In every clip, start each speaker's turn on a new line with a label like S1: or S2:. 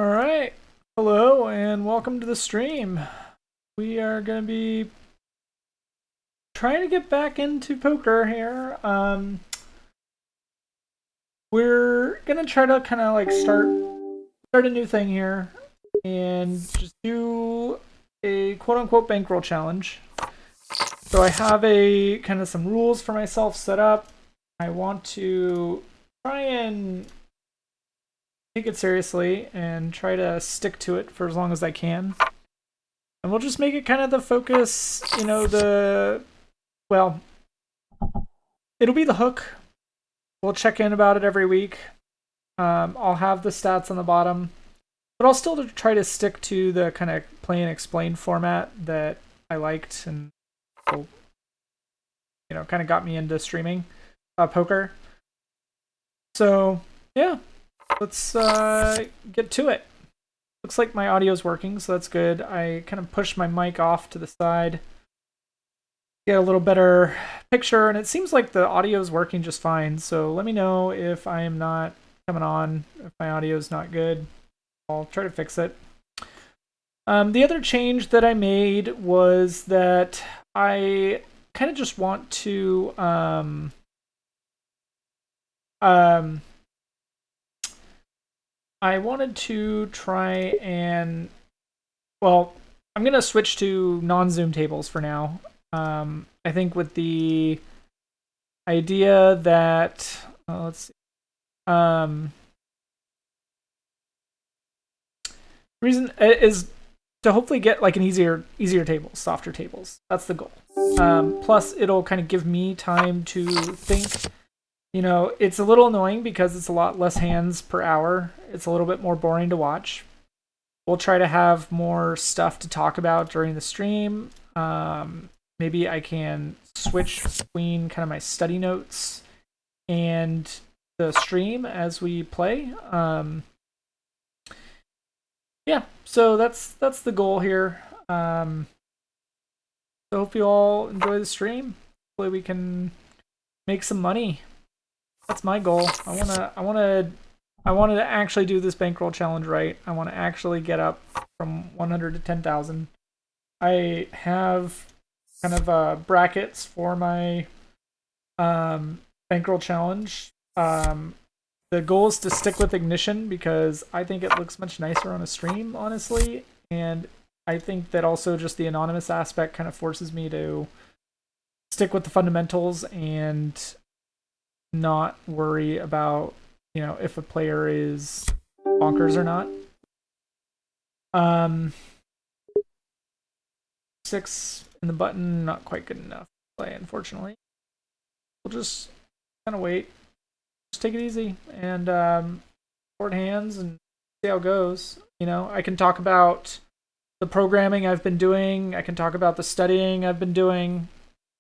S1: All right. Hello and welcome to the stream. We are going to be trying to get back into poker here. We're going to try to kind of like start a new thing here and just do a quote unquote bankroll challenge. So I have a kind of some rules for myself set up. I want to try and take it seriously and try to stick to it for as long as I can. And we'll just make it kind of the focus, well, it'll be the hook. We'll check in about it every week. I'll have the stats on the bottom, but I'll still try to stick to the kind of play and explain format that I liked and, kind of got me into streaming poker. So, yeah, let's get to it. Looks like my audio's working, so that's good. I kind of pushed my mic off to the side, get a little better picture, and it seems like the audio is working just fine. So let me know if I am not coming on, if my audio is not good. I'll try to fix it. The other change that I made was that I kind of just want to I wanted to try and, well, I'm going to switch to non-Zoom tables for now. I think with the idea that, let's see, reason is to hopefully get like an easier tables, softer tables. That's the goal. Plus, it'll kind of give me time to think. It's a little annoying because it's a lot less hands per hour. It's a little bit more boring to watch. We'll try to have more stuff to talk about during the stream. Maybe I can switch between kind of my study notes and the stream as we play. Yeah, so that's the goal here. So hope you all enjoy the stream. Hopefully we can make some money. That's my goal. I wanted to actually do this bankroll challenge right. I want to actually get up from 100 to 10,000. I have kind of brackets for my bankroll challenge. The goal is to stick with ignition because I think it looks much nicer on a stream, honestly. And I think that also just the anonymous aspect kind of forces me to stick with the fundamentals and not worry about, if a player is bonkers or not. 6 in the button, not quite good enough to play, unfortunately. We'll just kind of wait. Just take it easy and board hands and see how it goes. I can talk about the programming I've been doing. I can talk about the studying I've been doing.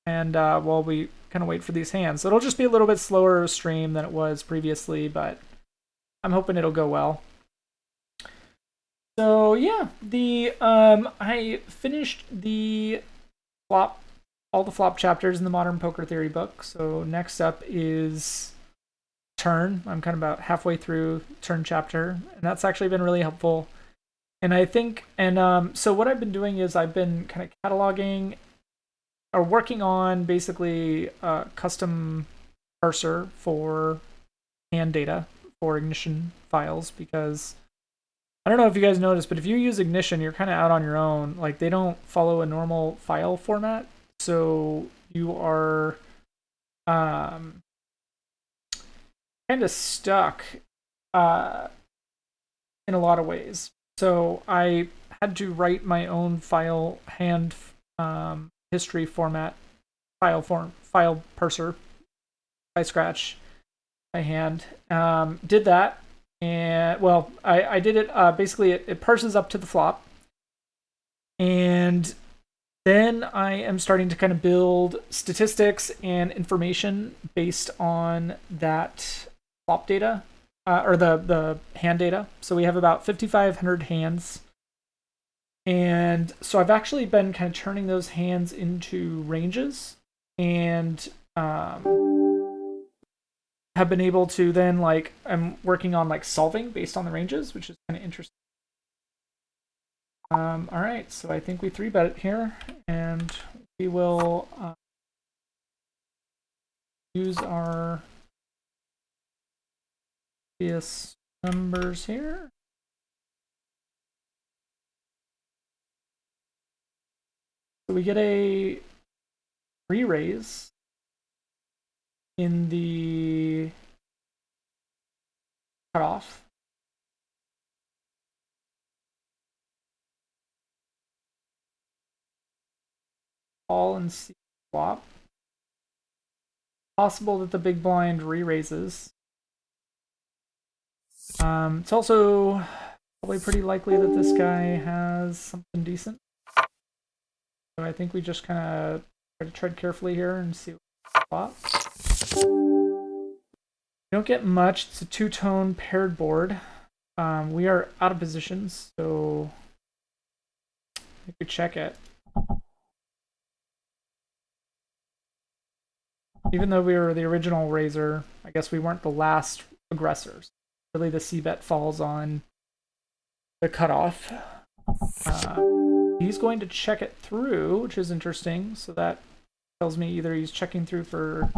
S1: And while we kind of wait for these hands. So it'll just be a little bit slower stream than it was previously, but I'm hoping it'll go well. So yeah, I finished all the flop chapters in the Modern Poker Theory book. So next up is turn. I'm kind of about halfway through turn chapter, and that's actually been really helpful. And I think, so what I've been doing is I've been kind of cataloging or working on basically a custom parser for hand data for ignition files, because I don't know if you guys noticed, but if you use ignition, you're kind of out on your own. Like, they don't follow a normal file format, so you are kind of stuck in a lot of ways. So I had to write my own file hand history format file parser by scratch by hand. Did that, and well, I did it basically it parses up to the flop, and then I am starting to kind of build statistics and information based on that flop data or the hand data. So we have about 5,500 hands. And so I've actually been kind of turning those hands into ranges and have been able to then, like, I'm working on like solving based on the ranges, which is kind of interesting. All right, so I think we 3-bet it here, and we will use our previous numbers here. So we get a re-raise in the cutoff. Call and see swap. Possible that the big blind re-raises. It's also probably pretty likely that this guy has something decent. So I think we just kind of try to tread carefully here and see what we swap. We don't get much. It's a two-tone paired board. We are out of positions, so we could check it. Even though we were the original raiser, I guess we weren't the last aggressors. Really, the c-bet falls on the cutoff. He's going to check it through, which is interesting. So that tells me either he's checking through for...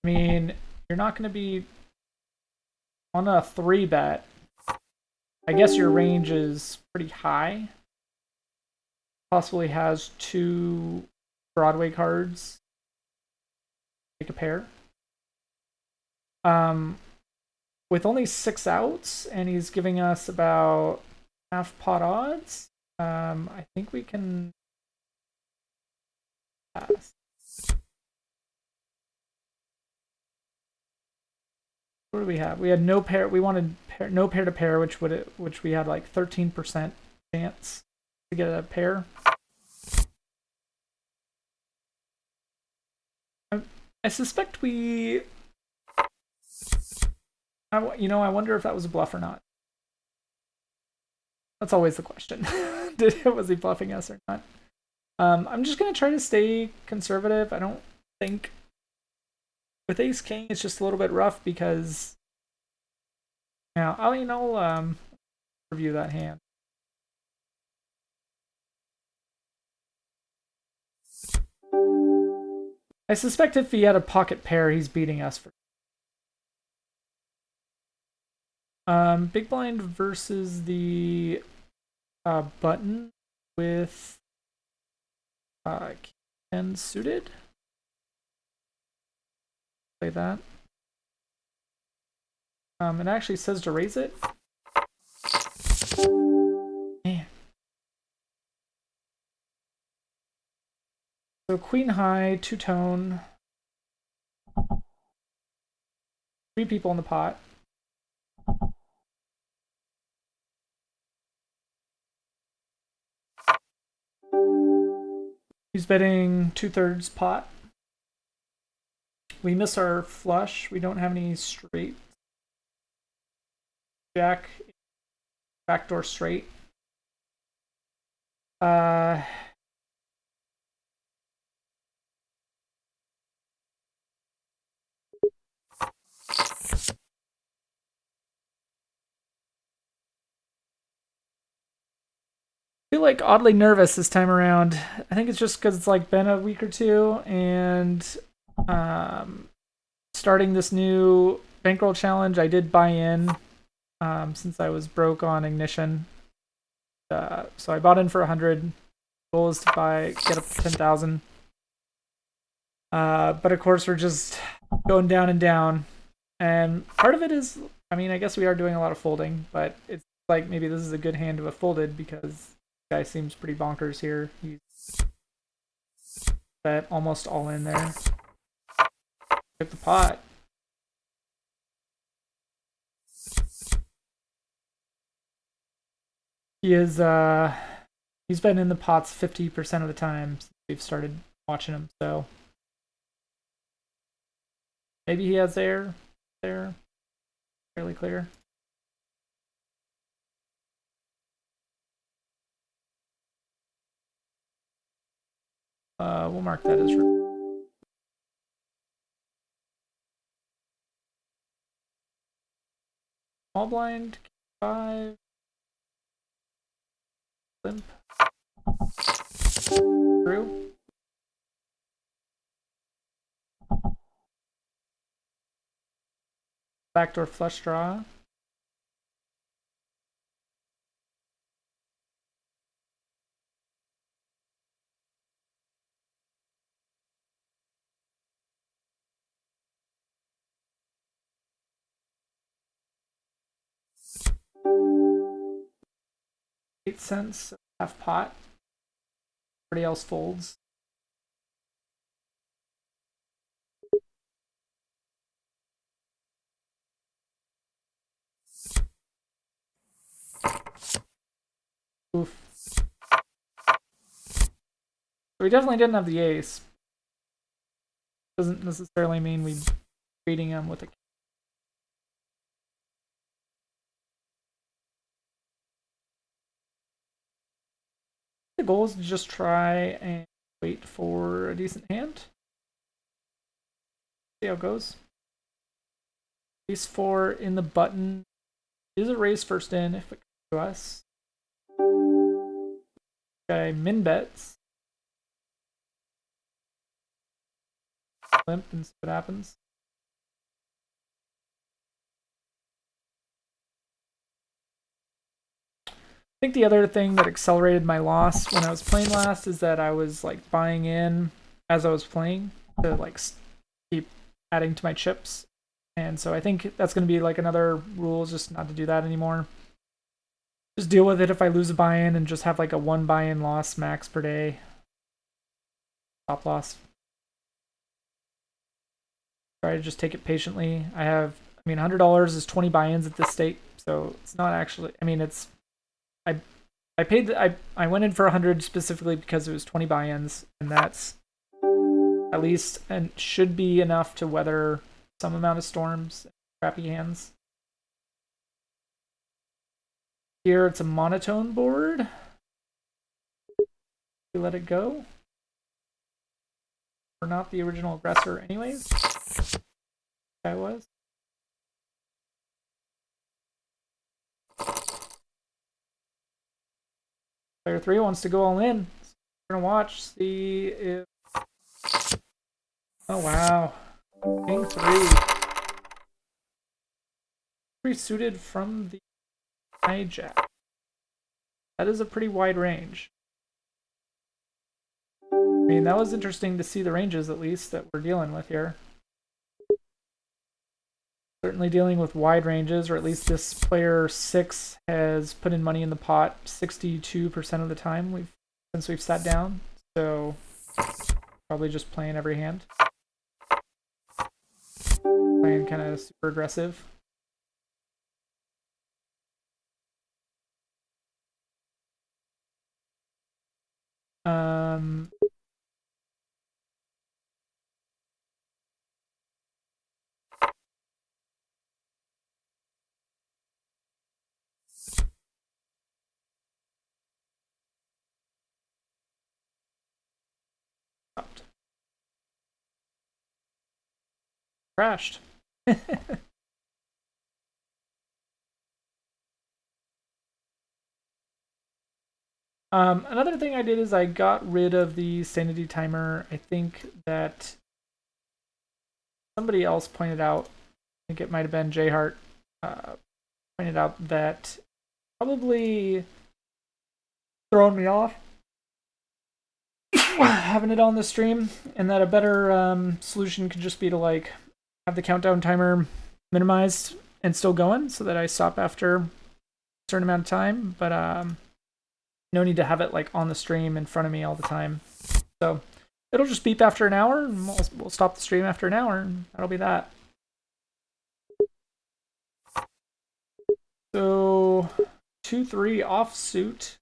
S1: I mean, you're not going to be on a 3-bet. I guess your range is pretty high. Possibly has 2 Broadway cards. Make a pair. With only 6 outs, and he's giving us about half pot odds, I think we can pass. What do we have? We had no pair. We wanted no pair to pair, which we had like 13% chance to get a pair. I suspect we. I wonder if that was a bluff or not. That's always the question. Was he bluffing us or not? I'm just gonna try to stay conservative. I don't think with Ace King it's just a little bit rough because now I'll review that hand. I suspect if he had a pocket pair, he's beating us for. Big blind versus the button with Ken suited. Play that. It actually says to raise it. Man. So queen high, 2-tone. 3 people in the pot. He's betting 2/3 pot. We miss our flush. We don't have any straight. Jack, backdoor straight. Feel like oddly nervous this time around. I think it's just because it's like been a week or two, and starting this new bankroll challenge, I did buy in since I was broke on Ignition. So I bought in for 100. Goal is to get up to 10,000. But of course, we're just going down and down. And part of it is, I mean, I guess we are doing a lot of folding, but it's like maybe this is a good hand to have folded because this guy seems pretty bonkers here. He's bet almost all in there. Hit the pot. He is he's been in the pots 50% of the time since we've started watching him, so maybe he has air there. Fairly clear. We'll mark that as Small blind, 5. Limp. Through. Backdoor flush draw. $0.08, half pot. Everybody else folds. Oof. So we definitely didn't have the ace. Doesn't necessarily mean we beating him with a. The goal is to just try and wait for a decent hand. See how it goes. Ace 4 in the button. Is a raise first in if it comes to us. Okay, min bets. Limp and see what happens. I think the other thing that accelerated my loss when I was playing last is that I was like buying in as I was playing to like keep adding to my chips. And so I think that's going to be like another rule, just not to do that anymore. Just deal with it if I lose a buy-in and just have like a 1 buy-in loss max per day. Stop loss. Try to just take it patiently. I mean, $100 is 20 buy-ins at this stake, so it's not actually. I mean, it's. I paid. I went in for 100 specifically because it was 20 buy-ins, and that's at least and should be enough to weather some amount of storms, and crappy hands. Here it's a monotone board. We let it go. We're not the original aggressor, anyways. I was. Player 3 wants to go all in. So we're gonna watch, see if. Oh wow, King 3. 3 suited from the hijack. That is a pretty wide range. I mean, that was interesting to see the ranges at least that we're dealing with here. Certainly dealing with wide ranges, or at least this player 6 has put in money in the pot 62% of the time since we've sat down. So probably just playing every hand. Playing kind of super aggressive. Crashed. Another thing I did is I got rid of the sanity timer. I think that somebody else pointed out, I think it might have been J Hart, pointed out that probably throwing me off having it on the stream, and that a better solution could just be to like have the countdown timer minimized and still going so that I stop after a certain amount of time, but no need to have it like on the stream in front of me all the time. So it'll just beep after an hour, and we'll stop the stream after an hour, and that'll be that. So 2-3 offsuit,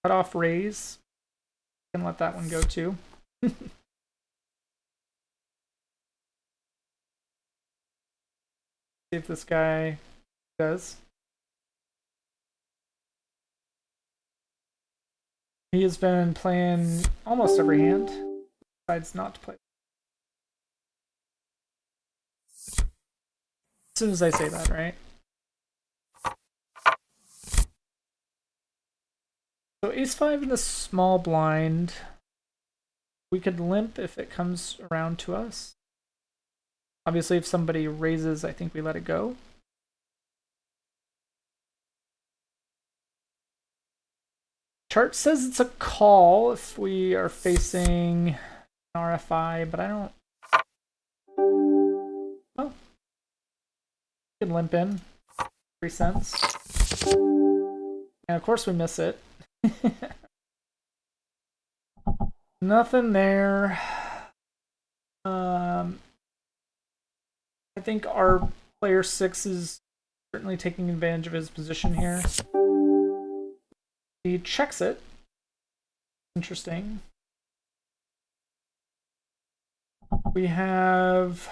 S1: cut off raise. Can let that one go too. See if this guy does. He has been playing almost every hand, decides not to play. As soon as I say that, right? So ace-5 in the small blind. We could limp if it comes around to us. Obviously, if somebody raises, I think we let it go. Chart says it's a call if we are facing an RFI, but I don't... Oh. We can limp in. 3 cents. And of course we miss it. Nothing there. I think our player 6 is certainly taking advantage of his position here. He checks it. Interesting. We have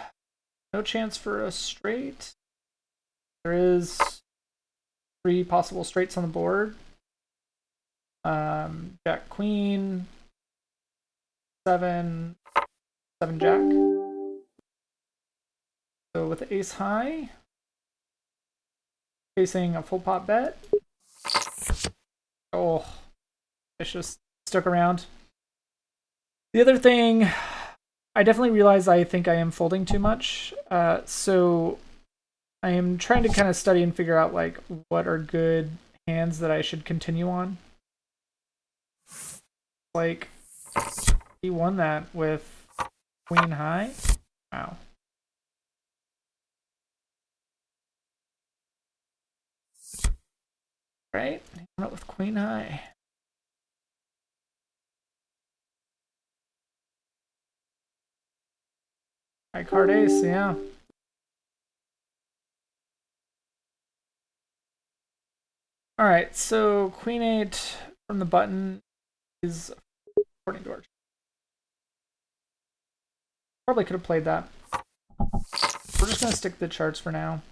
S1: no chance for a straight. There is 3 possible straights on the board. Jack Queen, 7 Jack. So with the ace high, facing a full pot bet. Oh, it's just stuck around. The other thing, I definitely realize I think I am folding too much. So I am trying to kind of study and figure out like what are good hands that I should continue on. Like he won that with queen high. Wow. Right? He won it with queen high. High card ace, yeah. All right, so queen 8 from the button is according to our. Probably could have played that. We're just gonna stick to the charts for now.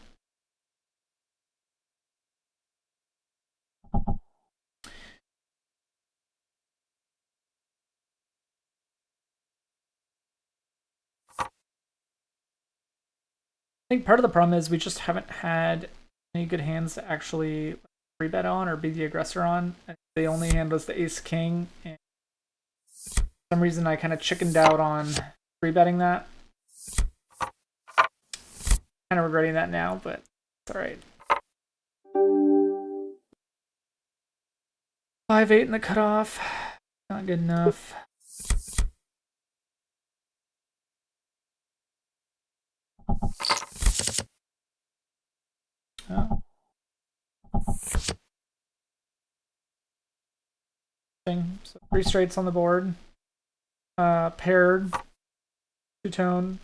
S1: I think part of the problem is we just haven't had any good hands to actually free bet on or be the aggressor on. The only hand was the ace king, and for some reason I kind of chickened out on free betting that. Kind of regretting that now, but it's all right. 5-8 in the cutoff, not good enough. Oh. So 3 straights on the board. Paired. 2-tone.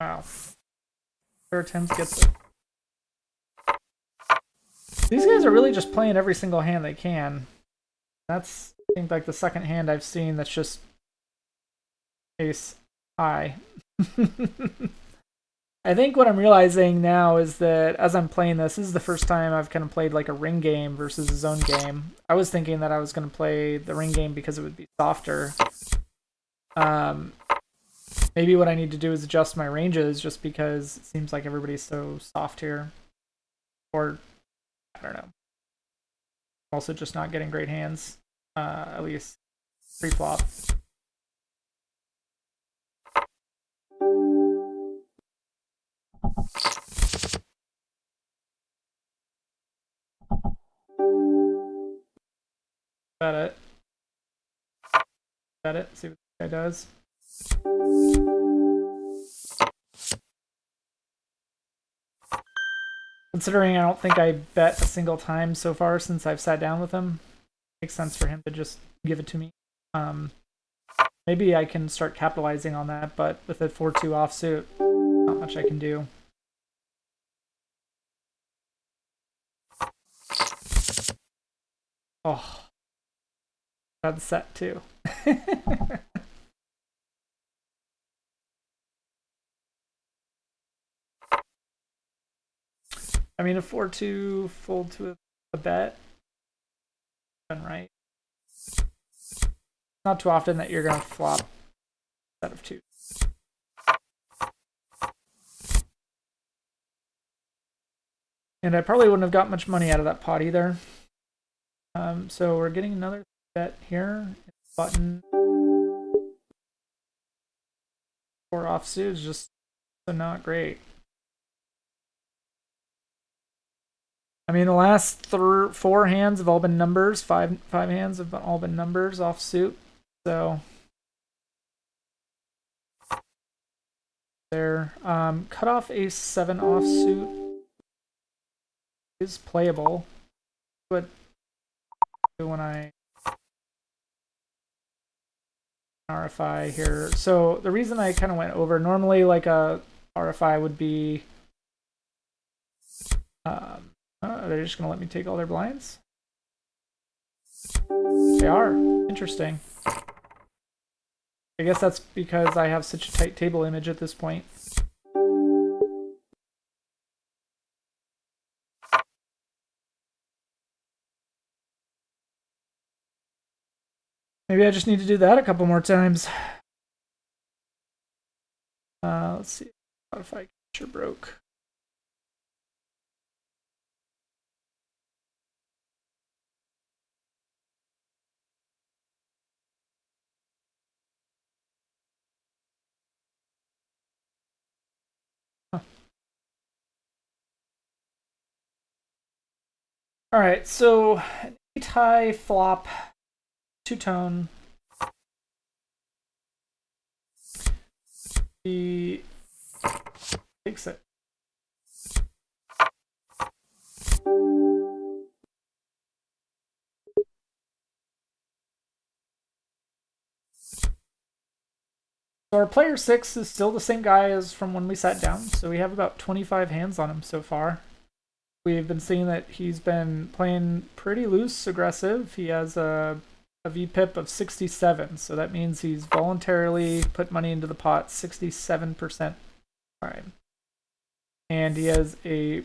S1: Wow. Pair attempts gets it. These guys are really just playing every single hand they can. That's, I think, like the second hand I've seen that's just ace high. I think what I'm realizing now is that as I'm playing this is the first time I've kind of played like a ring game versus a zone game. I was thinking that I was going to play the ring game because it would be softer. Maybe what I need to do is adjust my ranges just because it seems like everybody's so soft here. Or, I don't know. Also just not getting great hands, at least pre-flop. Bet it. Bet it. See what this guy does. Considering I don't think I bet a single time so far since I've sat down with him, makes sense for him to just give it to me. Maybe I can start capitalizing on that, but with a 4-2 offsuit, not much I can do. Oh, bad set too. I mean, a 4-2 fold to a bet, right? Not too often that you're gonna flop set of 2. And I probably wouldn't have got much money out of that pot either. So we're getting another bet here. Button 4 offsuit is just so not great. I mean, the last 4 hands have all been numbers. Five hands have all been numbers offsuit. So there. Cut off ace 7 offsuit is playable. But when I RFI here, so the reason I kind of went over, normally like a RFI would be, they're just gonna let me take all their blinds. They are. Interesting. I guess that's because I have such a tight table image at this point. Maybe I just need to do that a couple more times. Let's see. If I capture broke. Huh. All right, so an 8-high flop, 2-tone. He takes it. So our player 6 is still the same guy as from when we sat down. So we have about 25 hands on him so far. We've been seeing that he's been playing pretty loose, aggressive. He has a VPIP of 67, so that means he's voluntarily put money into the pot 67% time. And he has a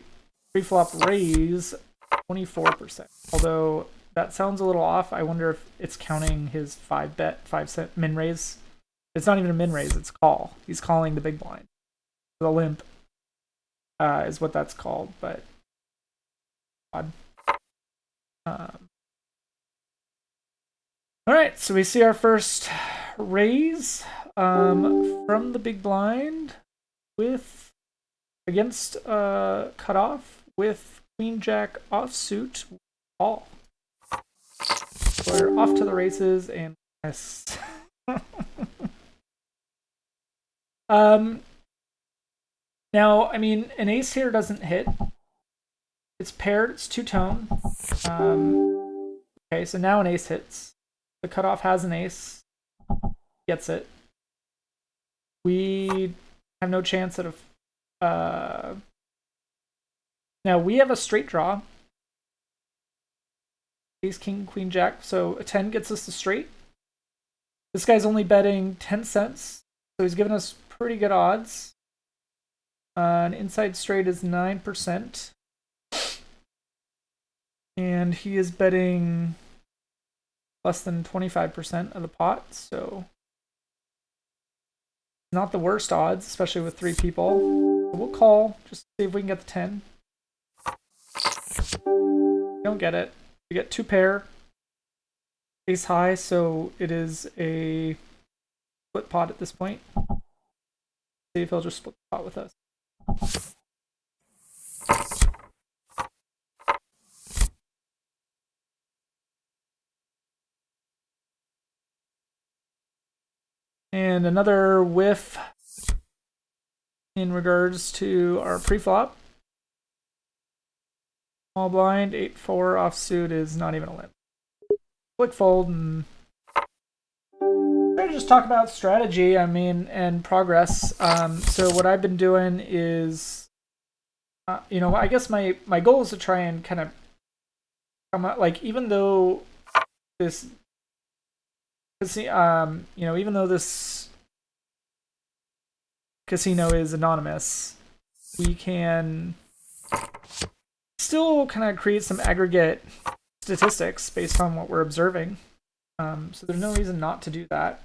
S1: pre-flop raise 24%. Although that sounds a little off. I wonder if it's counting his 5-cent min raise. It's not even a min raise, it's call. He's calling the big blind. The limp is what that's called, but odd. All right, so we see our first raise from the big blind with against cutoff with queen jack offsuit all. So we're off to the races and yes. Now, I mean, an ace here doesn't hit. It's paired, it's 2-tone. Okay, so now an ace hits. The cutoff has an ace. Gets it. We have no chance at a... Now, we have a straight draw. Ace, king, queen, jack. So a 10 gets us the straight. This guy's only betting 10 cents. So he's giving us pretty good odds. An inside straight is 9%. And he is betting less than 25% of the pot, so not the worst odds, especially with 3 people. So we'll call, just to see if we can get the 10. We don't get it. We get 2 pair. Ace high, so it is a split pot at this point. See if he'll just split the pot with us. And another whiff in regards to our pre-flop. Small blind, 8-4 offsuit is not even a limp. Flick fold and try to just talk about strategy, I mean, and progress. So what I've been doing is, you know, I guess my goal is to try and kind of come out, like, even though this, you know, even though this casino is anonymous, we can still kind of create some aggregate statistics based on what we're observing. So there's no reason not to do that.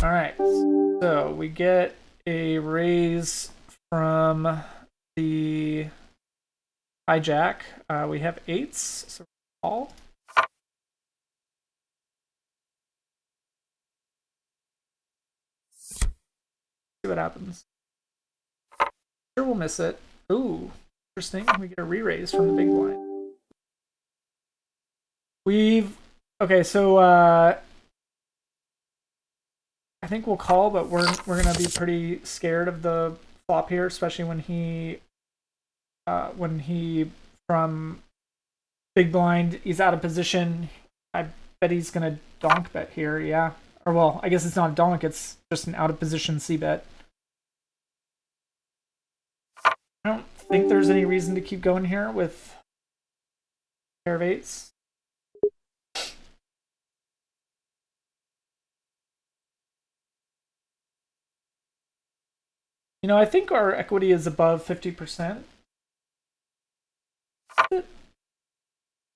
S1: All right, so we get a raise from the hijack. We have eights, so all. See what happens. Sure, we'll miss it. Ooh, interesting. We get a re-raise from the big blind. We've okay, so I think we'll call, but we're gonna be pretty scared of the flop here, especially when he from big blind he's out of position. I bet he's gonna donk bet here, yeah. Or well, I guess it's not a donk, it's just an out of position C bet. I don't think there's any reason to keep going here with pair of eights. You know, I think our equity is above 50%.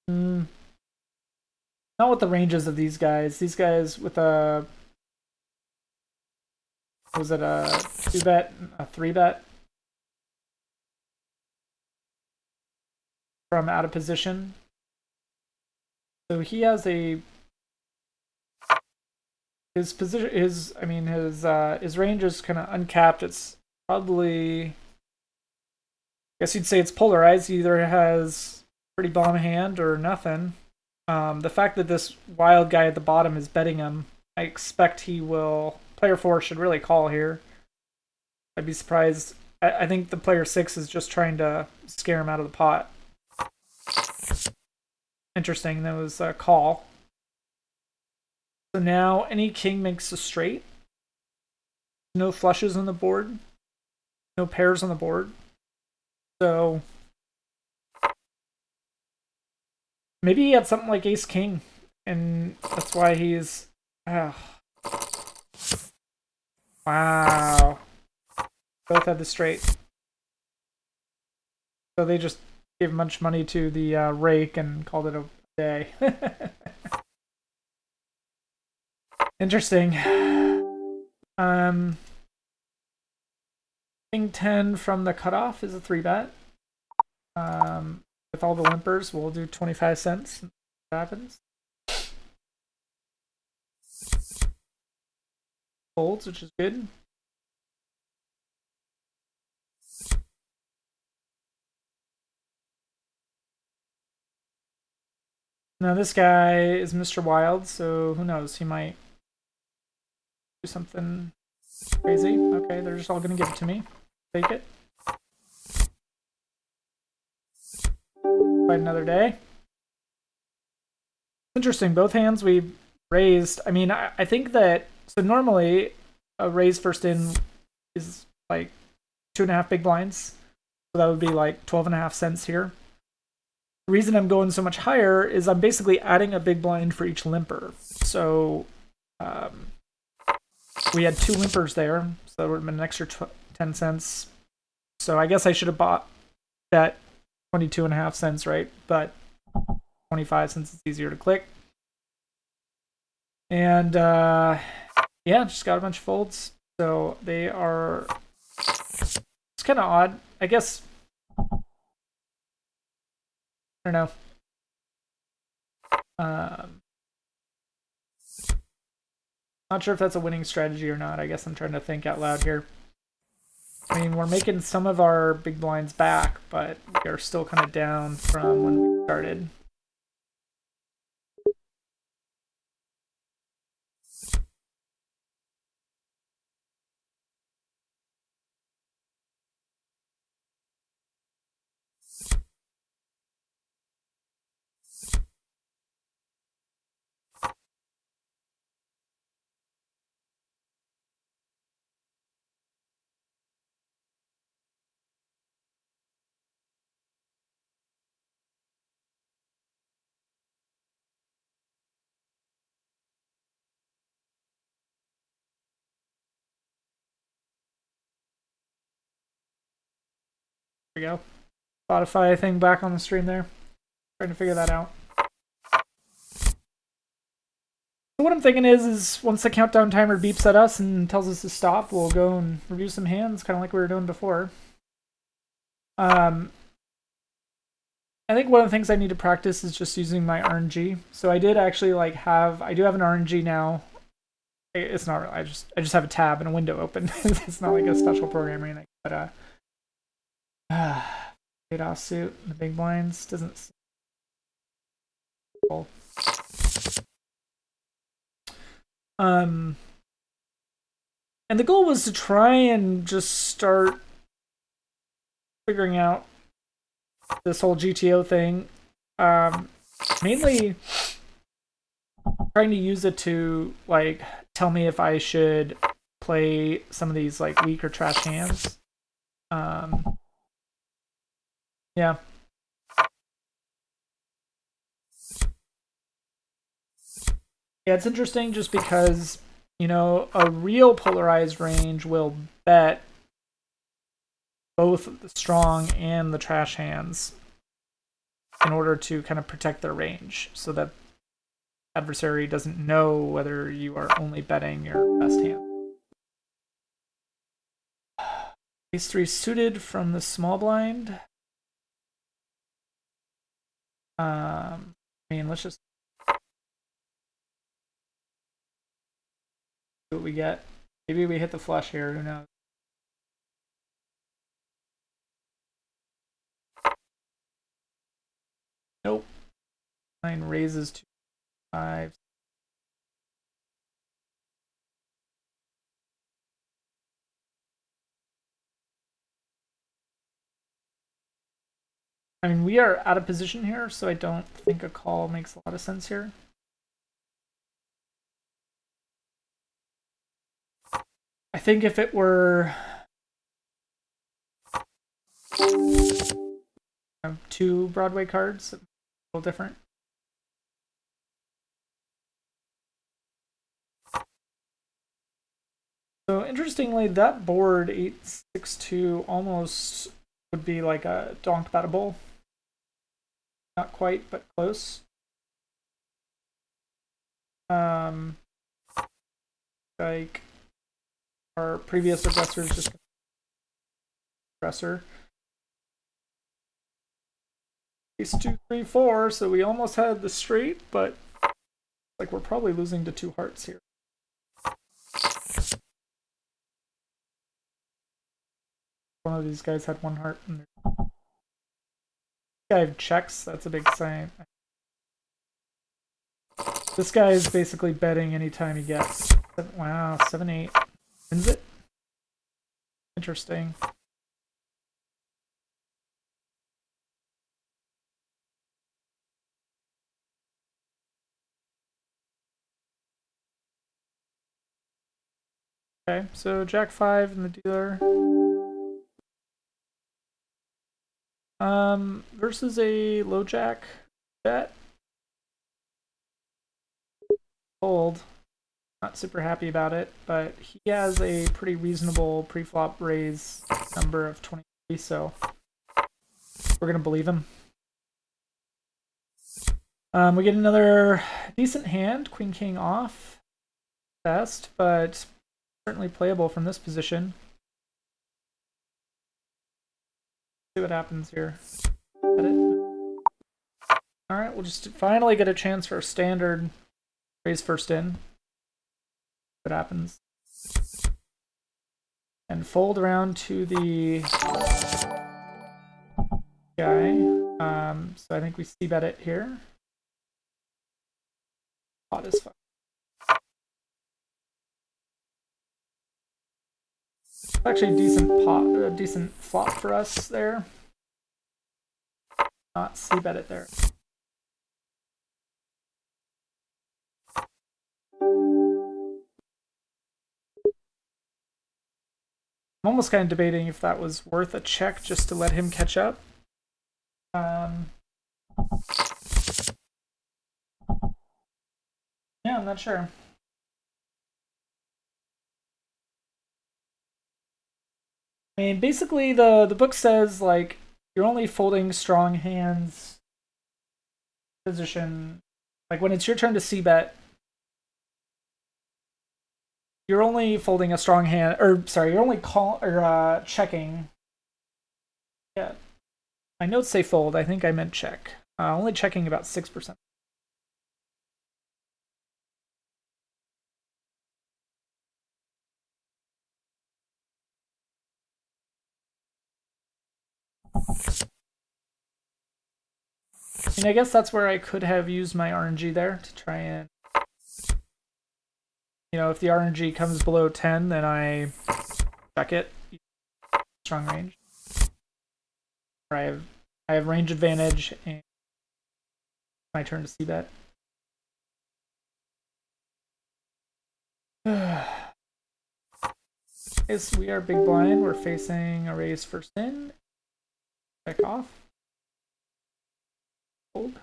S1: Mm, not with the ranges of these guys. These guys with a was it a 2-bet, a 3-bet from out of position. So he has his position his range is kind of uncapped. It's probably I guess you'd say it's polarized. He either has pretty bomb hand or nothing. The fact that this wild guy at the bottom is betting him, I expect he will. Player 4 should really call here. I'd be surprised. I think the player 6 is just trying to scare him out of the pot. Interesting. That was a call. So now any king makes a straight. No flushes on the board. No pairs on the board. So maybe he had something like ace king, and that's why he's. Oh. Wow. Both had the straight. So they just gave a bunch of money to the rake and called it a day. Interesting. King 10 from the cutoff is a 3-bet. With all the limpers, we'll do 25 cents. What happens? Folds, which is good. Now this guy is Mr. Wild, so who knows? He might do something crazy. Okay, they're just all gonna give it to me. Take it. Fight another day. Interesting. Both hands we raised. I mean, I think that so normally a raise first in is like 2.5 big blinds. So that would be like 12.5 cents here. The reason I'm going so much higher is I'm basically adding a big blind for each limper. So we had 2 limpers there, so that would have been an extra 10 cents. So I guess I should have bought that 22.5 cents, right? But 25 since it's easier to click. And yeah, just got a bunch of folds. So they are. It's kind of odd. I guess. I don't know. Not sure if that's a winning strategy or not. I guess I'm trying to think out loud here. I mean, we're making some of our big blinds back, but we are still kind of down from when we started. There we go. Spotify thing back on the stream there. Trying to figure that out. So what I'm thinking is once the countdown timer beeps at us and tells us to stop, we'll go and review some hands, kind of like we were doing before. I think one of the things I need to practice is just using my RNG. So I did actually I do have an RNG now. It's not really, I just have a tab and a window open. It's not like a special program or anything. But fade off suit, the big blinds doesn't seem cool. And the goal was to try and just start figuring out this whole GTO thing. Mainly trying to use it to like tell me if I should play some of these like weak or trash hands. Yeah. Yeah, it's interesting just because, you know, a real polarized range will bet both the strong and the trash hands in order to kind of protect their range so that adversary doesn't know whether you are only betting your best hand. Ace 3 suited from the small blind. I mean, let's just see what we get. Maybe we hit the flush here, who knows. Nope. 9 raises to 5. I mean, we are out of position here, so I don't think a call makes a lot of sense here. I think if it were 2 Broadway cards, a little different. So interestingly, that board 862 almost would be like a donk battable. Not quite, but close. Like our previous aggressor is just aggressor. Ace 2, 3, 4. So we almost had the straight, but like we're probably losing to 2 hearts here. One of these guys had 1 heart. And this guy checks. That's a big sign. This guy is basically betting anytime he gets. Wow, 7-8. Wins it? Interesting. Okay, so Jack 5 in the dealer. Versus a low jack bet. Fold. Not super happy about it, but he has a pretty reasonable pre-flop raise number of 23, so we're gonna believe him. We get another decent hand, Queen King off. Best, but certainly playable from this position. See what happens here. Alright, we'll just finally get a chance for a standard raise first in. What happens. And fold around to the guy. So I think we c-bet it here. Hot as fuck. Actually, a decent flop for us there. Not c-bet it there. I'm almost kind of debating if that was worth a check just to let him catch up. Yeah, I'm not sure. I mean, basically the book says like you're only folding strong hands position. Like when it's your turn to c-bet, you're only folding a strong hand, or sorry, you're only checking. Yeah, my notes say fold. I think I meant check. Only checking about 6%. And I guess that's where I could have used my RNG there to try and, if the RNG comes below 10, then I check it. Strong range. Or I have range advantage, and my turn to see bet. Yes, we are big blind. We're facing a raise first in. Check off. Fold.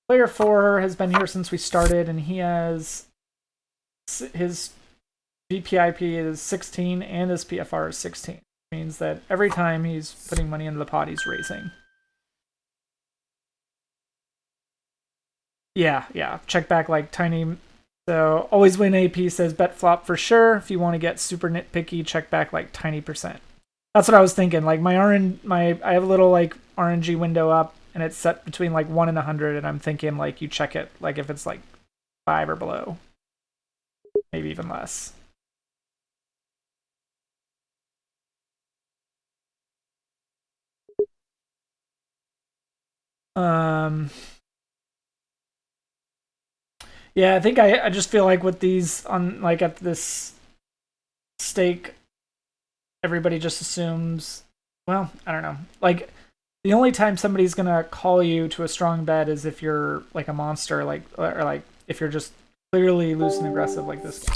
S1: Player 4 has been here since we started, and he has his VPIP is 16 and his PFR is 16. It means that every time he's putting money into the pot, he's raising. Yeah. Check back like tiny. So always win AP says bet flop for sure. If you want to get super nitpicky, check back like tiny %. That's what I was thinking. Like I have a little like RNG window up, and it's set between like 1 and 100, and I'm thinking like you check it like if it's like 5 or below, maybe even less. Yeah, I think I just feel like with these on like at this stake, everybody just assumes. Well, I don't know. Like the only time somebody's gonna call you to a strong bet is if you're like a monster, like or like if you're just clearly loose and aggressive like this guy.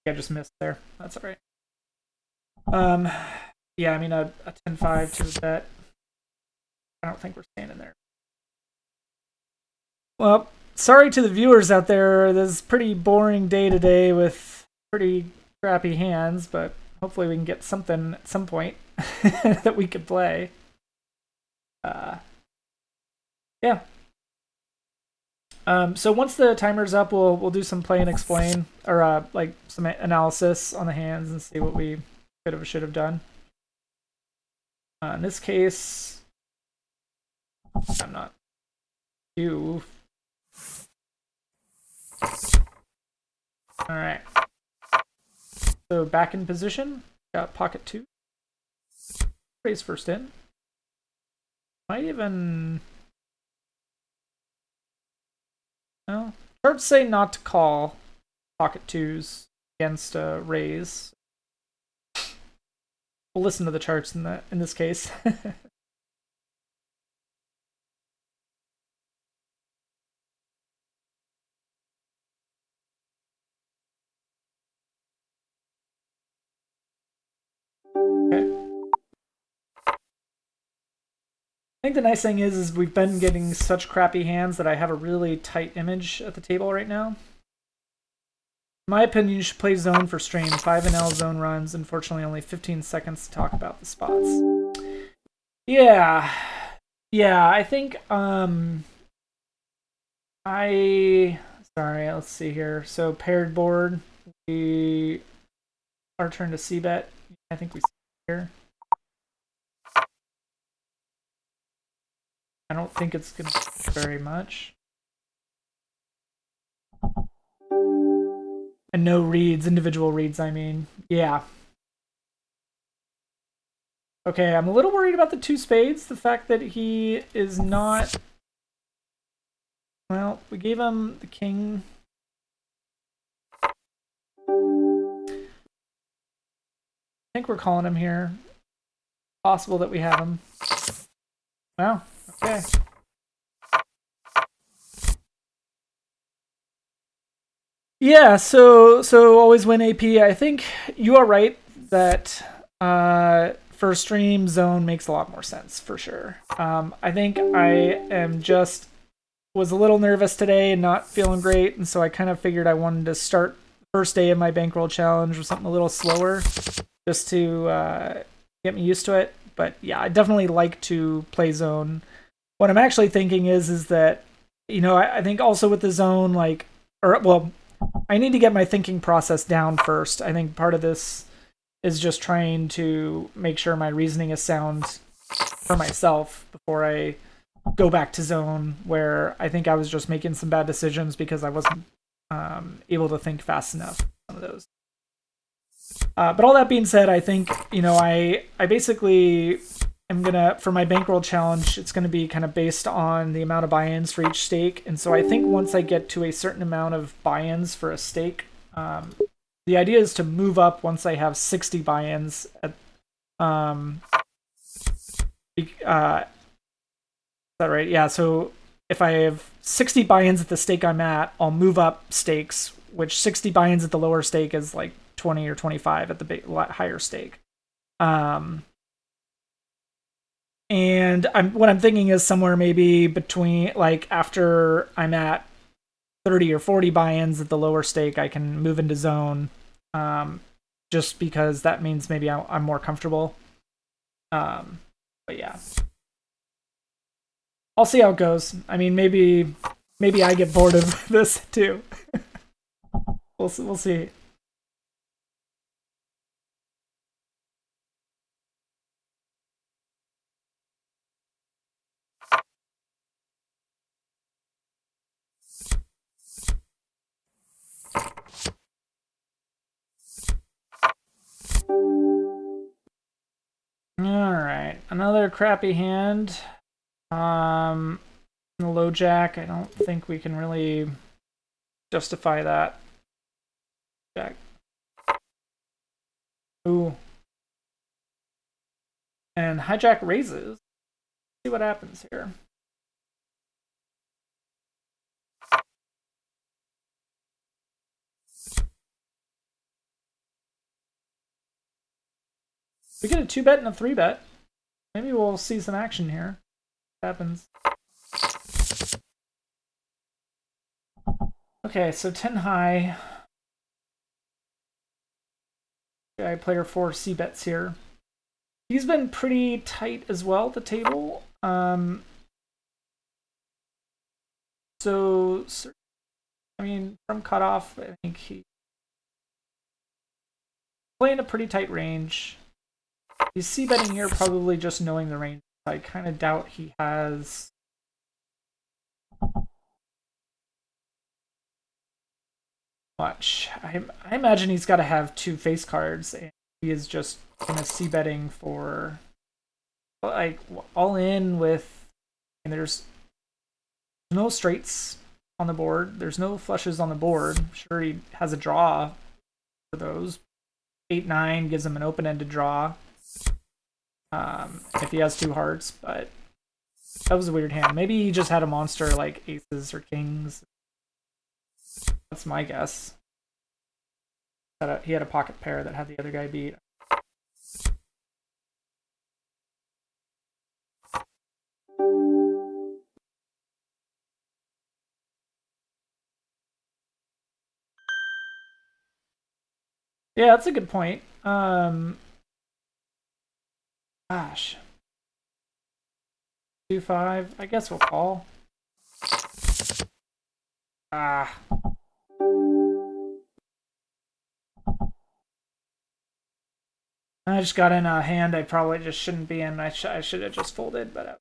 S1: I just missed there. That's all right. Yeah, I mean a 10-5 to the bet. I don't think we're standing there. Well, sorry to the viewers out there. This is a pretty boring day today with pretty crappy hands, but hopefully we can get something at some point that we could play. Yeah. So once the timer's up, we'll do some play and explain, or like some analysis on the hands and see what we could have should have done. In this case, I'm not you. All right. So back in position, got pocket 2. Raise first in. Might even. No. Charts say not to call pocket 2s against a raise. We'll listen to the charts in this case. Okay. I think the nice thing is we've been getting such crappy hands that I have a really tight image at the table right now. In my opinion, you should play zone for stream. 5NL zone runs. Unfortunately, only 15 seconds to talk about the spots. Yeah, I think sorry, let's see here. So paired board, our turn to c bet. I think we see here. I don't think it's gonna be very much. And no reads, individual reads, I mean. Yeah. Okay, I'm a little worried about the 2 spades. The fact that he is not. Well, we gave him the king. I think we're calling him here. Possible that we have him. Wow, okay. Yeah, so always win AP. I think you are right that for stream zone makes a lot more sense for sure. I think I was a little nervous today and not feeling great, and so I kind of figured I wanted to start the first day of my bankroll challenge with something a little slower, just to get me used to it. But yeah, I definitely like to play zone. What I'm actually thinking is that, I think also with the zone, like, or well, I need to get my thinking process down first. I think part of this is just trying to make sure my reasoning is sound for myself before I go back to zone, where I think I was just making some bad decisions because I wasn't able to think fast enough. Some of those. But all that being said, I think I basically am gonna, for my bankroll challenge, it's gonna be kind of based on the amount of buy-ins for each stake, and so I think once I get to a certain amount of buy-ins for a stake, the idea is to move up once I have 60 buy-ins. Is that right? Yeah. So if I have 60 buy-ins at the stake I'm at, I'll move up stakes, which 60 buy-ins at the lower stake is like 20 or 25 at the higher stake. And what I'm thinking is somewhere maybe between, like, after I'm at 30 or 40 buy-ins at the lower stake, I can move into zone, just because that means maybe I'm more comfortable. But yeah, I'll see how it goes. I mean, maybe I get bored of this too. We'll see. All right, another crappy hand. The low jack. I don't think we can really justify that. Jack. Ooh. And hijack raises. Let's see what happens here. We get a 2-bet and a 3-bet. Maybe we'll see some action here. What happens? Okay, so 10 high. Okay, player 4 c-bets here. He's been pretty tight as well at the table. So I mean, from cutoff, I think he's playing a pretty tight range. He's c-betting here, probably just knowing the range. I kind of doubt he has much. I imagine he's got to have 2 face cards, and he is just kind of c-betting for, like, all in with. And there's no straights on the board. There's no flushes on the board. I'm sure he has a draw for those. 8-9 gives him an open-ended draw. If he has 2 hearts, but that was a weird hand. Maybe he just had a monster like aces or kings. That's my guess. He had a pocket pair that had the other guy beat. Yeah, that's a good point. Gosh. 2-5. I guess we'll call. Ah. I just got in a hand I probably just shouldn't be in. I should have just folded, but I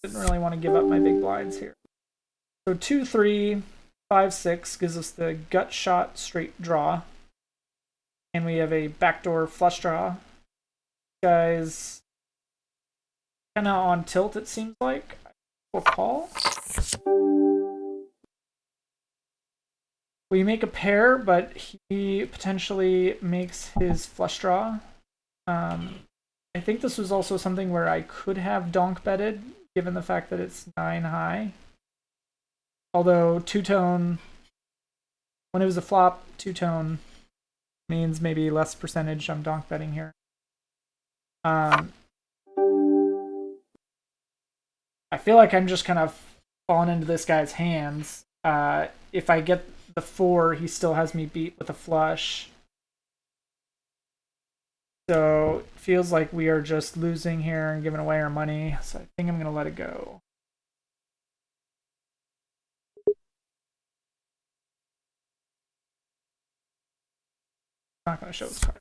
S1: didn't really want to give up my big blinds here. So 2-3, 5-6 gives us the gut shot straight draw. And we have a backdoor flush draw. Guys, kind of on tilt, it seems like. We'll call. We make a pair, but he potentially makes his flush draw. I think this was also something where I could have donk betted, given the fact that it's 9 high. Although two-tone, when it was a flop, two-tone means maybe less percentage I'm donk betting here. I feel like I'm just kind of falling into this guy's hands. If I get the 4, he still has me beat with a flush. So it feels like we are just losing here and giving away our money. So I think I'm going to let it go. Not going to show this card.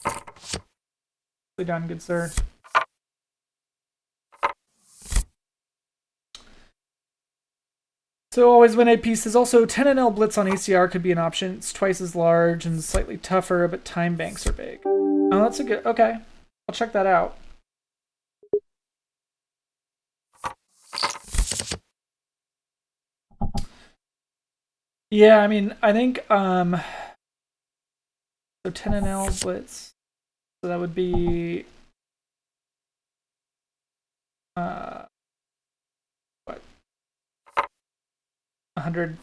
S1: Nicely done, good sir. So always win a piece is also 10NL Blitz on ACR could be an option. It's twice as large and slightly tougher, but time banks are big. Oh, that's a good, okay. I'll check that out. Yeah, I mean, I think, so 10NL Blitz, so that would be, what? 100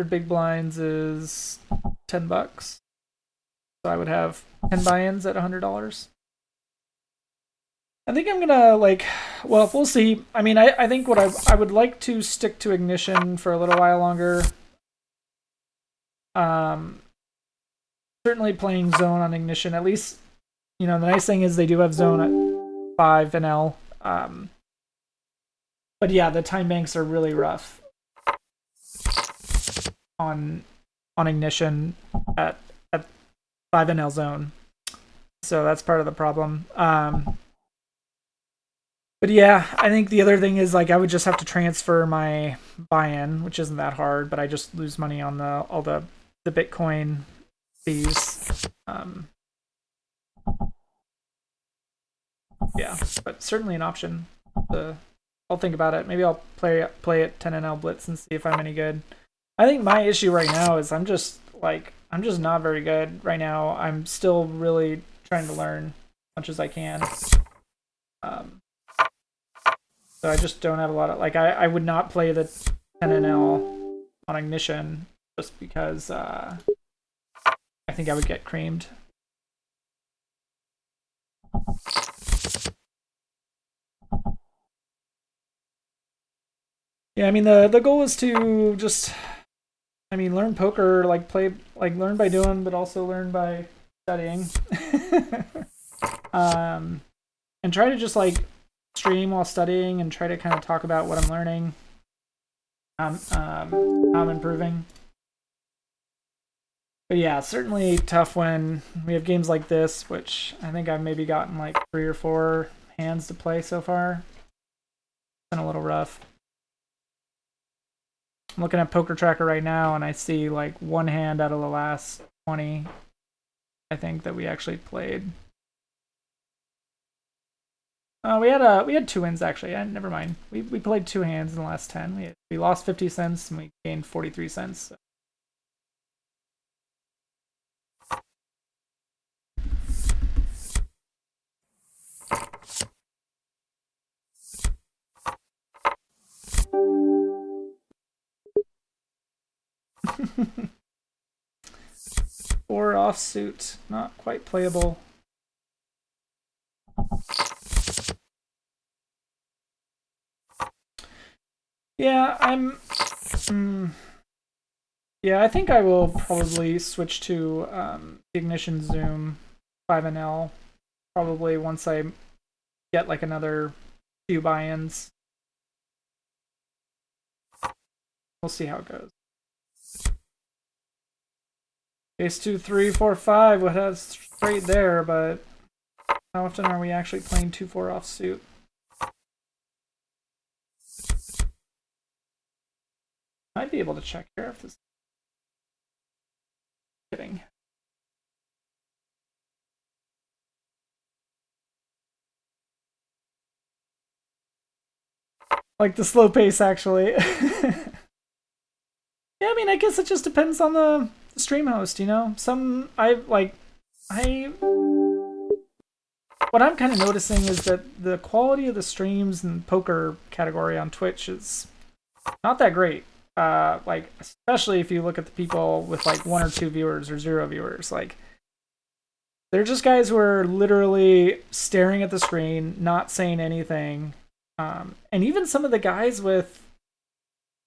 S1: big blinds is $10. So I would have 10 buy-ins at $100. I think I'm gonna well, we'll see. I mean, I think what I would like to stick to Ignition for a little while longer. Certainly playing Zone on Ignition. At least, the nice thing is they do have Zone at 5 NL. But yeah, the time banks are really rough on Ignition at 5 NL Zone. So that's part of the problem. But yeah, I think the other thing is I would just have to transfer my buy-in, which isn't that hard, but I just lose money on all the Bitcoin fees. Yeah, but certainly an option. I'll think about it. Maybe I'll play it 10NL Blitz and see if I'm any good. I think my issue right now is I'm just not very good right now. I'm still really trying to learn as much as I can. So I just don't have a lot of I would not play the 10NL on Ignition just because I think I would get creamed. Yeah, I mean the goal is to just learn poker, learn by doing, but also learn by studying. And try to just stream while studying and try to kind of talk about what I'm learning, how I'm improving. But yeah, certainly tough when we have games like this, which I think I've maybe gotten 3 or 4 hands to play so far. It's been a little rough. I'm looking at Poker Tracker right now, and I see 1 hand out of the last 20, I think, that we actually played. We had 2 wins actually. Never mind. We played 2 hands in the last 10. We lost 50 cents and we gained 43 cents. So. Or offsuit, not quite playable. Yeah, yeah, I think I will probably switch to Ignition Zoom 5NL probably once I get another few buy-ins. We'll see how it goes. Ace 2, 3, 4, 5 would have straight there, but how often are we actually playing 2-4 offsuit? Might be able to check here if this. Kidding. The slow pace, actually. Yeah, I mean, I guess it just depends on the stream host, what I'm kind of noticing is that the quality of the streams and poker category on Twitch is not that great. Especially if you look at the people with 1 or 2 viewers or 0 viewers, they're just guys who are literally staring at the screen, not saying anything. And even some of the guys with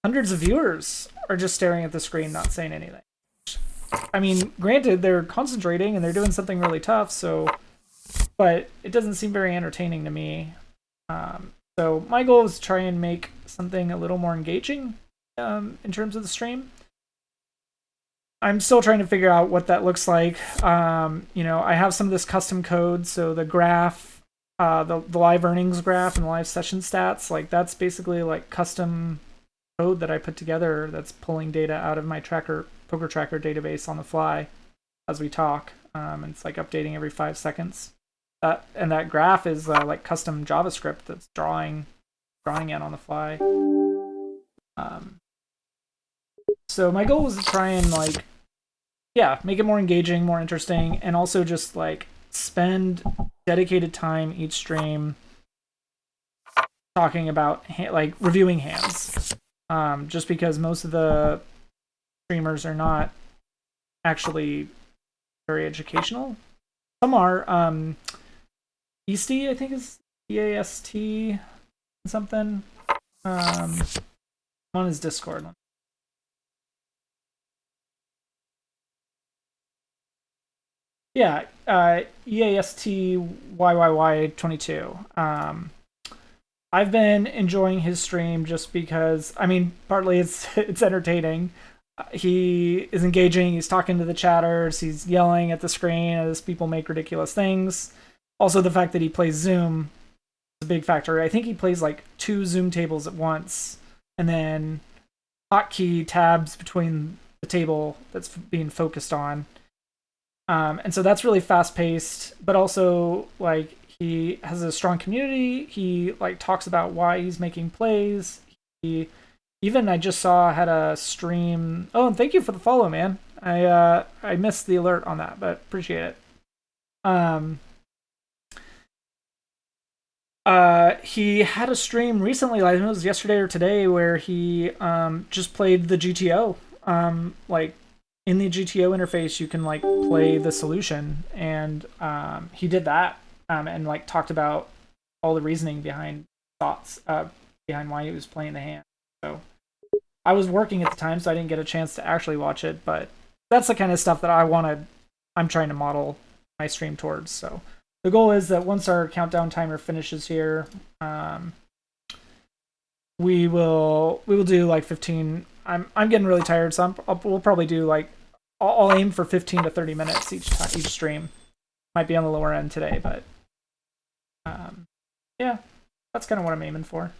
S1: hundreds of viewers are just staring at the screen, not saying anything. I mean, granted, they're concentrating and they're doing something really tough, so, but it doesn't seem very entertaining to me. So my goal is to try and make something a little more engaging in terms of the stream. I'm still trying to figure out what that looks like. I have some of this custom code, so the graph, the live earnings graph and the live session stats, like that's basically like custom code that I put together that's pulling data out of my poker tracker database on the fly as we talk. And it's like updating every 5 seconds. That graph is like custom JavaScript that's drawing it on the fly. So my goal was to try and like, yeah, make it more engaging, more interesting, and also just like spend dedicated time each stream talking about like reviewing hands. Just because most of the streamers are not actually very educational. Some are. Easty, I think is EAST something. On his Discord. Yeah, EASTYYY22. I've been enjoying his stream just because, I mean, partly it's entertaining. He is engaging. He's talking to the chatters. He's yelling at the screen as people make ridiculous things. Also, the fact that he plays Zoom is a big factor. I think he plays like 2 Zoom tables at once, and then hotkey tabs between the table that's being focused on. And so that's really fast paced, but also like he has a strong community. He like talks about why he's making plays. He even I just saw had a stream. Oh, and thank you for the follow, man. I missed the alert on that, but appreciate it. He had a stream recently, I think it was yesterday or today, where he just played the GTO. Like in the GTO interface, you can like play the solution, and he did that and like talked about all the reasoning behind thoughts behind why he was playing the hand. So I was working at the time, so I didn't get a chance to actually watch it, but that's the kind of stuff that I'm trying to model my stream towards. So the goal is that once our countdown timer finishes here, we will do like 15. I'm getting really tired, so we'll probably do like I'll aim for 15 to 30 minutes each stream. Might be on the lower end today, but yeah, that's kind of what I'm aiming for.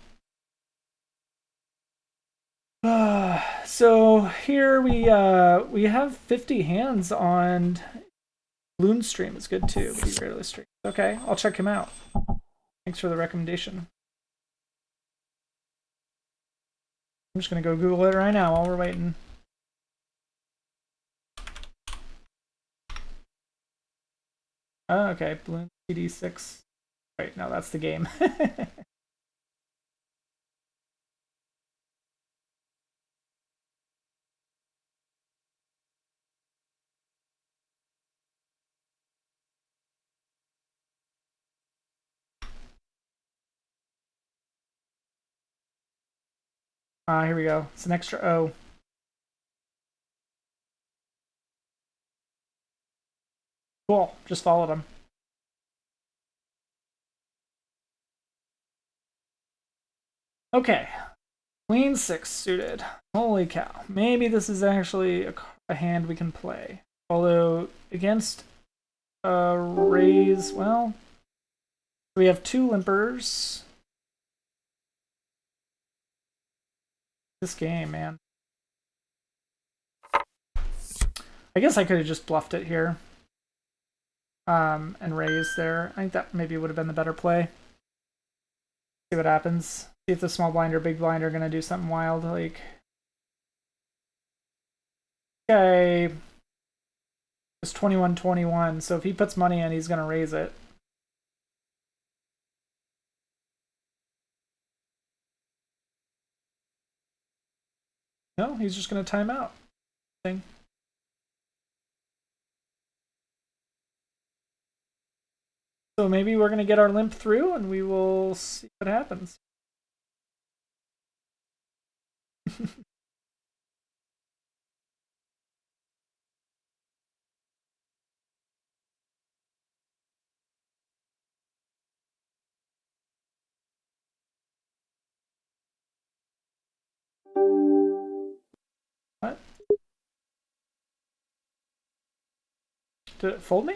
S1: So here we have 50 hands on Bloon's stream. Is good too, but he rarely streams. Okay, I'll check him out. Thanks for the recommendation. I'm just gonna go Google it right now while we're waiting. Oh, okay, Bloon CD6. Wait, no, that's the game. Here we go. It's an extra O. Cool, just followed him. Okay, Queen 6 suited. Holy cow. Maybe this is actually a hand we can play. Although, against raise, well, we have 2 limpers. This game, man. I guess I could have just bluffed it here. And raised there. I think that maybe would have been the better play. See what happens. See if the small blind or big blind are going to do something wild. Like, okay. It's 21-21, so if he puts money in, he's going to raise it. No, he's just going to time out. So maybe we're going to get our limp through and we will see what happens. What? Did it fold me?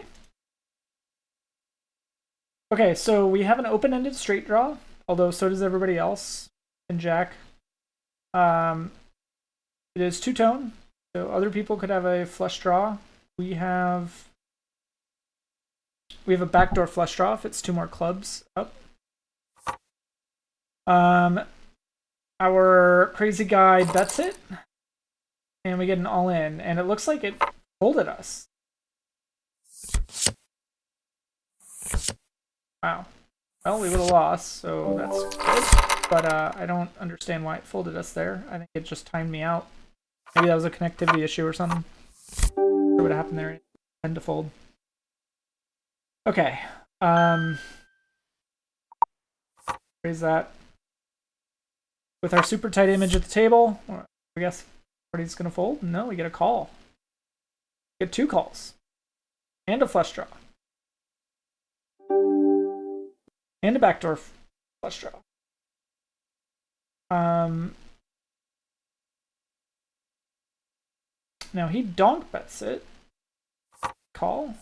S1: Okay, so we have an open-ended straight draw, although so does everybody else in Jack. It is two-tone, so other people could have a flush draw. We have a backdoor flush draw if it's two more clubs up. Our crazy guy bets it, and we get an all-in, and it looks like it folded us. Wow. Well, we would have lost, so that's good. But I don't understand why it folded us there. I think it just timed me out. Maybe that was a connectivity issue or something. What would happen there? Tend to fold. Okay. Raise that. With our super tight image at the table, I guess party's gonna fold. No, we get a call. We get two calls. And a flush draw. And a backdoor flush draw. Now he donk bets it. Call.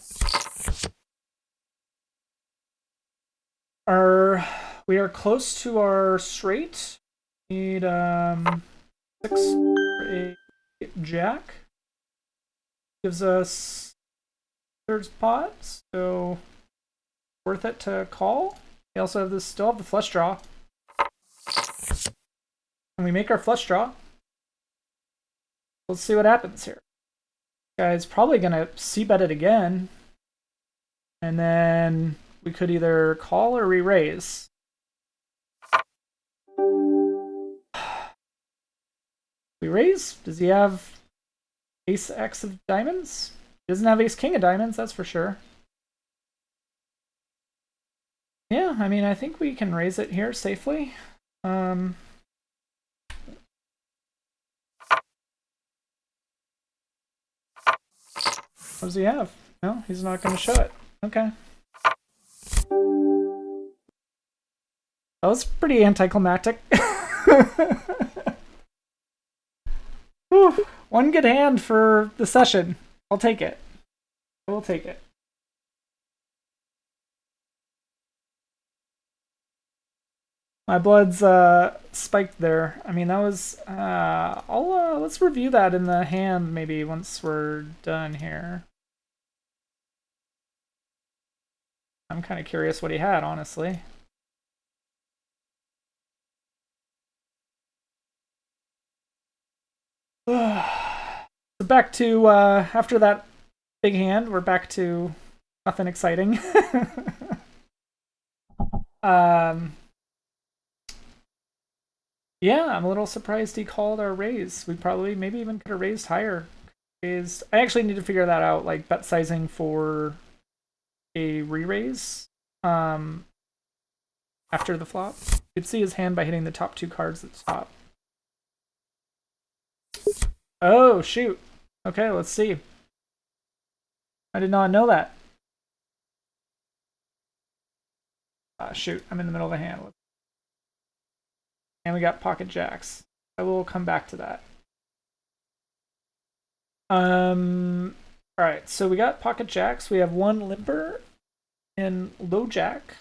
S1: We are close to our straight. Need 6 for a jack. Gives us third pot, so worth it to call. We also have still have the flush draw. And we make our flush draw. Let's see what happens here. This guy's probably gonna c-bet it again. And then we could either call or re-raise. We raise? Does he have ace X of diamonds? He doesn't have ace king of diamonds, that's for sure. Yeah, I mean, I think we can raise it here safely. What does he have? No, he's not going to show it. Okay. That was pretty anticlimactic. Whew. One good hand for the session. I'll take it. I will take it. My blood's spiked there. I mean, that was. Let's review that in the hand maybe once we're done here. I'm kind of curious what he had, honestly. So back to after that big hand, we're back to nothing exciting. Yeah, I'm a little surprised he called our raise. We probably maybe even could have raised higher. I actually need to figure that out, like bet sizing for a re-raise after the flop. You could see his hand by hitting the top two cards at the top. Oh, shoot. Okay, let's see. I did not know that. Shoot, I'm in the middle of a hand. And we got pocket jacks. I will come back to that. Alright, so we got pocket jacks. We have one limper and low jack.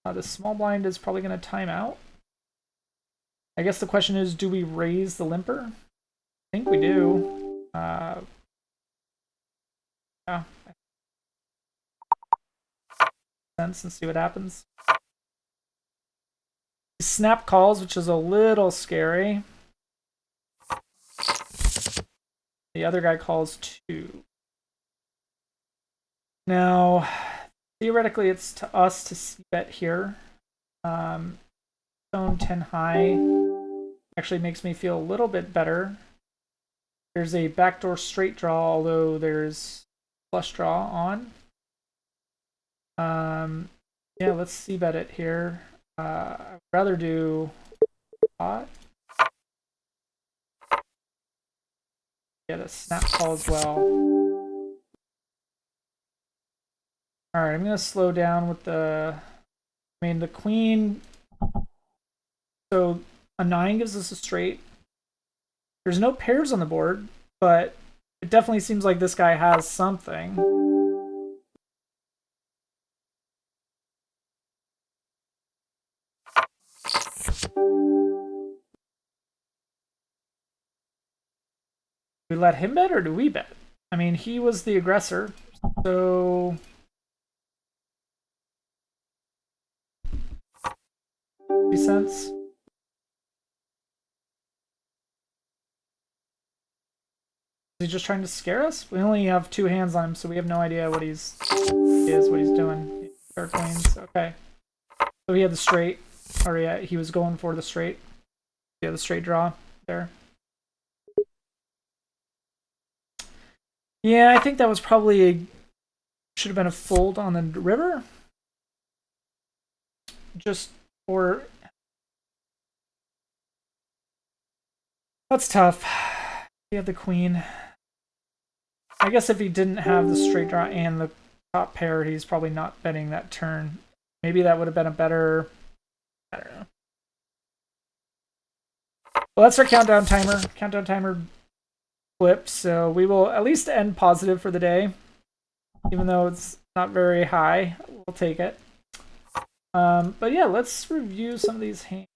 S1: The small blind is probably going to time out. I guess the question is, do we raise the limper? I think we do. Yeah. Sense and see what happens. Snap calls, which is a little scary. The other guy calls 2. Now, theoretically, it's to us to bet here. Stone 10 high actually makes me feel a little bit better. There's a backdoor straight draw, although there's flush draw on. Yeah, let's c-bet it here. I'd rather do pot. Get a snap call as well. Alright, I'm going to slow down with the queen. So a 9 gives us a straight. There's no pairs on the board, but it definitely seems like this guy has something. Do we let him bet or do we bet? I mean, he was the aggressor, so 50 cents. Is he just trying to scare us? We only have 2 hands on him, so we have no idea what he's doing. Pair queens. Okay. So he had the straight, or yeah, he was going for the straight. Yeah, the straight draw there. Yeah, I think that was probably should have been a fold on the river. Just or that's tough. We have the queen. I guess if he didn't have the straight draw and the top pair, he's probably not betting that turn. Maybe that would have been a better. I don't know. Well, that's our countdown timer. Countdown timer flipped, so we will at least end positive for the day, even though it's not very high. We'll take it. But yeah, let's review some of these hands.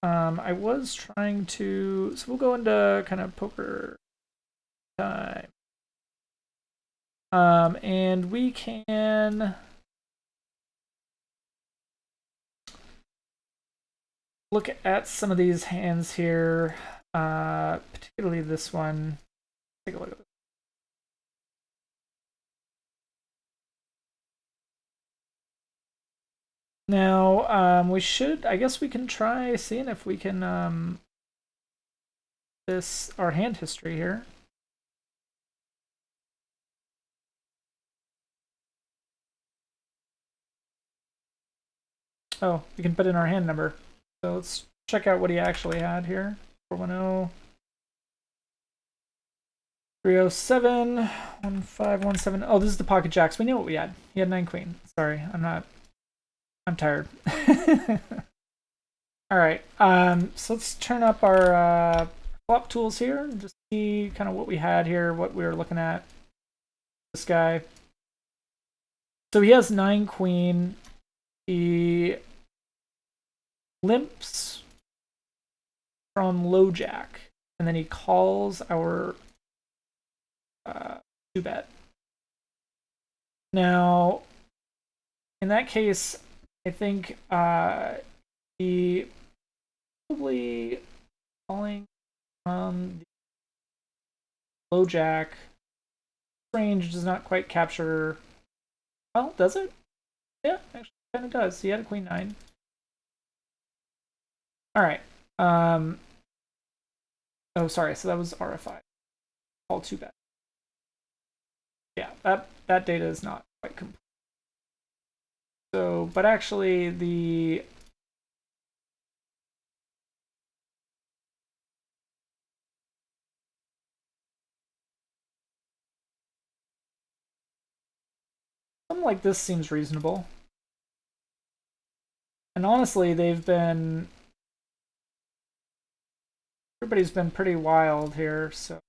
S1: I was trying to, so we'll go into kind of poker time. And we can look at some of these hands here, particularly this one. Take a look at this. Now, we should, I guess we can try seeing if we can, this, our hand history here. Oh, we can put in our hand number. So let's check out what he actually had here. 410, 307, 1517. Oh, this is the pocket jacks. We knew what we had. He had 9 queen. Sorry, I'm tired. All right. So let's turn up our flop tools here and just see kind of what we had here, what we were looking at. This guy. So he has 9 queen. He limps from low jack, and then he calls our 2-bet. Now, in that case, I think he probably calling from the low jack range does not quite capture. Well, does it? Yeah, actually, kind of does. He had a queen 9. All right. Oh, sorry. So that was RFI. All 2-bet. Yeah, that data is not quite complete. So, but actually the something like this seems reasonable. And honestly, everybody's been pretty wild here, so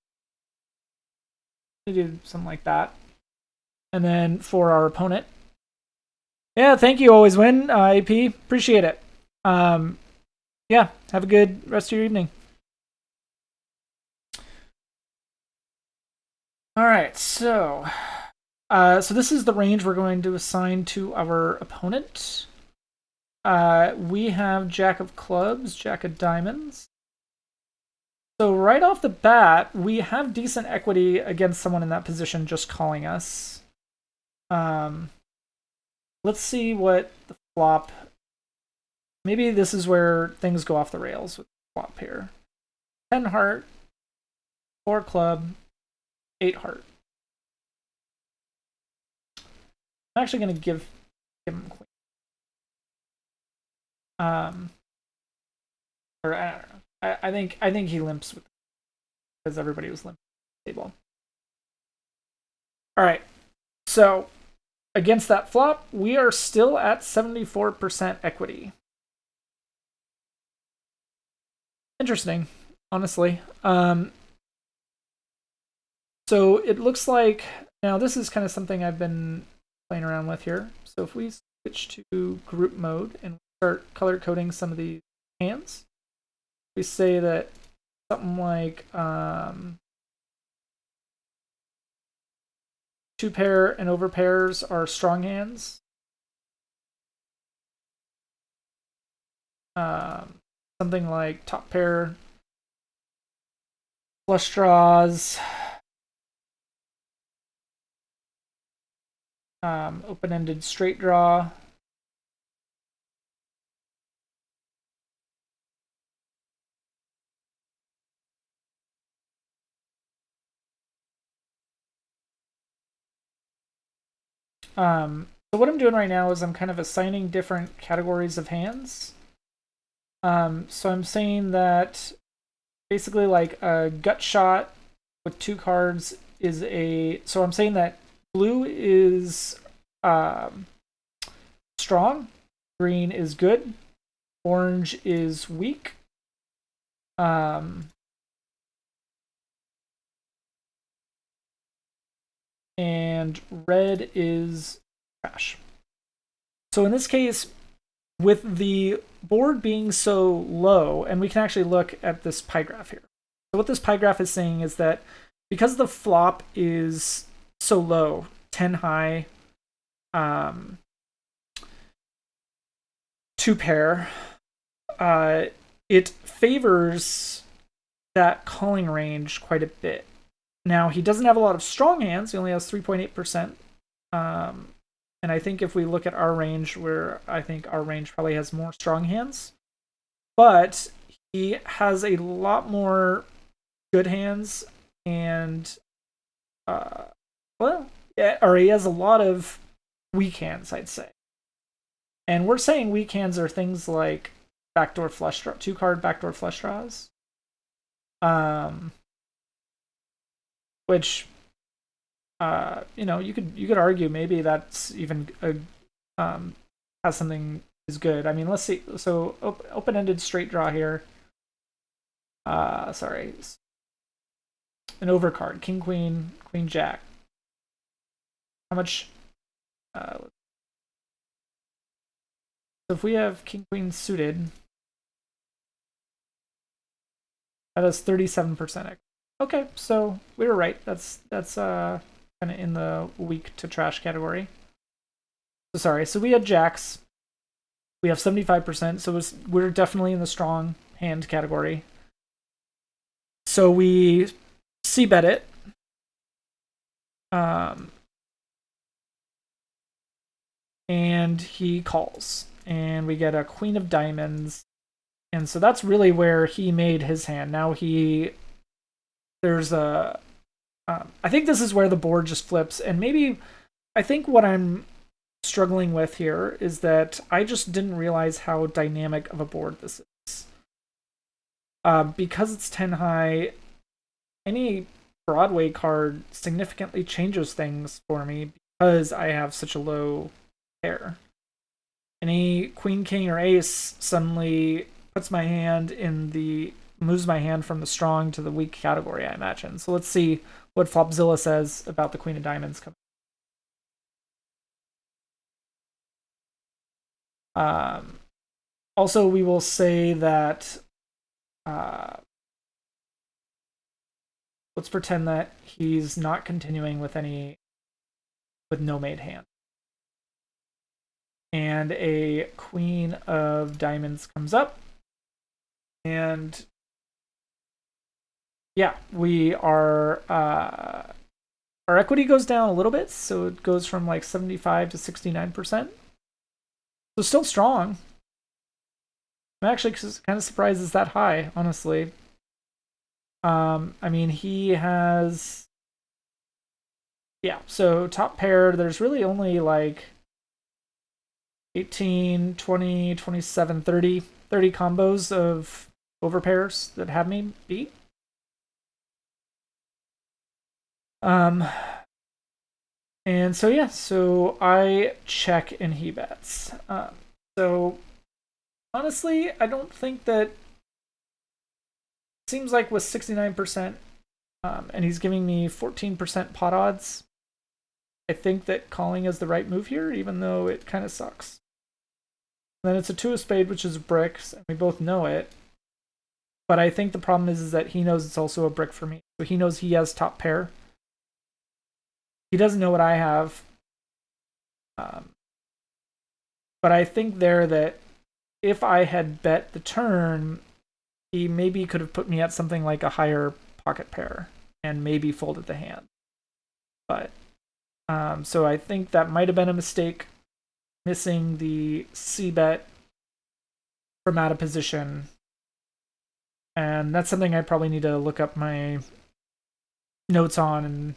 S1: we do something like that. And then for our opponent, yeah, thank you, always win, AP, appreciate it. Yeah, have a good rest of your evening. All right, so this is the range we're going to assign to our opponent. We have Jack of Clubs, Jack of Diamonds. So right off the bat, we have decent equity against someone in that position just calling us. Let's see what the flop. Maybe this is where things go off the rails with the flop here. 10 heart, 4 club, 8 heart. I'm actually going to give him queen. Or I don't know. I think he limps with because everybody was limping at the table. All right. So against that flop, we are still at 74% equity. Interesting. honestly. So it looks like now this is kind of something I've been playing around with here. So if we switch to group mode and start color coding some of these hands, we say that something like two pair and over pairs are strong hands. Something like top pair, flush draws, open-ended straight draw. So what I'm doing right now is I'm kind of assigning different categories of hands. So I'm saying that basically like a gut shot with two cards is a. So I'm saying that blue is strong, green is good, orange is weak. And red is trash. So in this case, with the board being so low, and we can actually look at this pie graph here. So what this pie graph is saying is that because the flop is so low, 10 high, two pair, it favors that calling range quite a bit. Now, he doesn't have a lot of strong hands. He only has 3.8%. And I think if we look at our range, where I think our range probably has more strong hands, but he has a lot more good hands and, well, yeah, or he has a lot of weak hands, I'd say. And we're saying weak hands are things like backdoor flush draw, two card backdoor flush draws, which you could argue maybe that's even has something is good. I mean, let's see. So open-ended straight draw here. Sorry, an overcard, king, queen, queen, jack. How much? So if we have king, queen suited, that has 37%. Okay, so we were right. That's kind of in the weak to trash category. So sorry. So we had jacks. We have 75%. So we're definitely in the strong hand category. So we c-bet it. And he calls. And we get a queen of diamonds. And so that's really where he made his hand. Now there's a. I think this is where the board just flips. And maybe I think what I'm struggling with here is that I just didn't realize how dynamic of a board this is. Because it's 10 high, any Broadway card significantly changes things for me because I have such a low pair. Any queen, king, or ace suddenly puts my hand moves my hand from the strong to the weak category, I imagine. So let's see what Flopzilla says about the queen of diamonds coming. Also, we will say that let's pretend that he's not continuing with no made hand. And a queen of diamonds comes up. And yeah, we are our equity goes down a little bit, so it goes from like 75 to 69%. So still strong. I'm actually kind of surprised it's that high, honestly. I mean, he has, yeah, so top pair, there's really only like 18, 20, 27, 30 combos of overpairs that have me beat. And so yeah, so I check and he bets. So honestly, I don't think that seems like with 69%, and he's giving me 14% pot odds, I think that calling is the right move here, even though it kind of sucks. And then it's a 2 of spade, which is bricks, and we both know it. But I think the problem is that he knows it's also a brick for me. So he knows he has top pair. He doesn't know what I have. But I think there that if I had bet the turn, he maybe could have put me at something like a higher pocket pair and maybe folded the hand. But so I think that might have been a mistake, missing the C bet from out of position. And that's something I probably need to look up my notes on and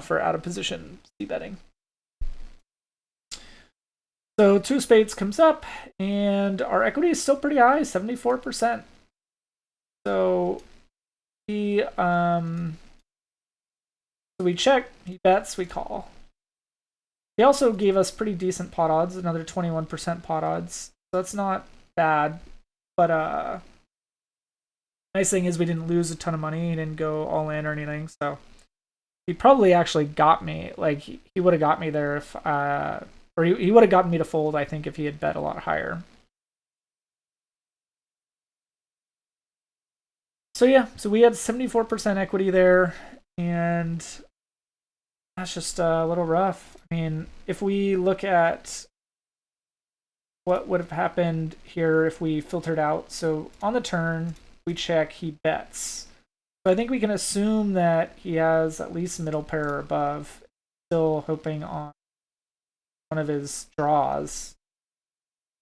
S1: for out of position C betting. So 2 spades comes up, and our equity is still pretty high, 74%. So we check, he bets, we call. He also gave us pretty decent pot odds, another 21% pot odds. So that's not bad. But nice thing is we didn't lose a ton of money. He didn't go all in or anything. So he probably actually got me. Like he would have got me there if or he would have gotten me to fold, I think, if he had bet a lot higher. So yeah, so we had 74% equity there, and that's just a little rough. I mean, if we look at what would have happened here if we filtered out, so on the turn, we check, he bets. So I think we can assume that he has at least middle pair or above, still hoping on one of his draws.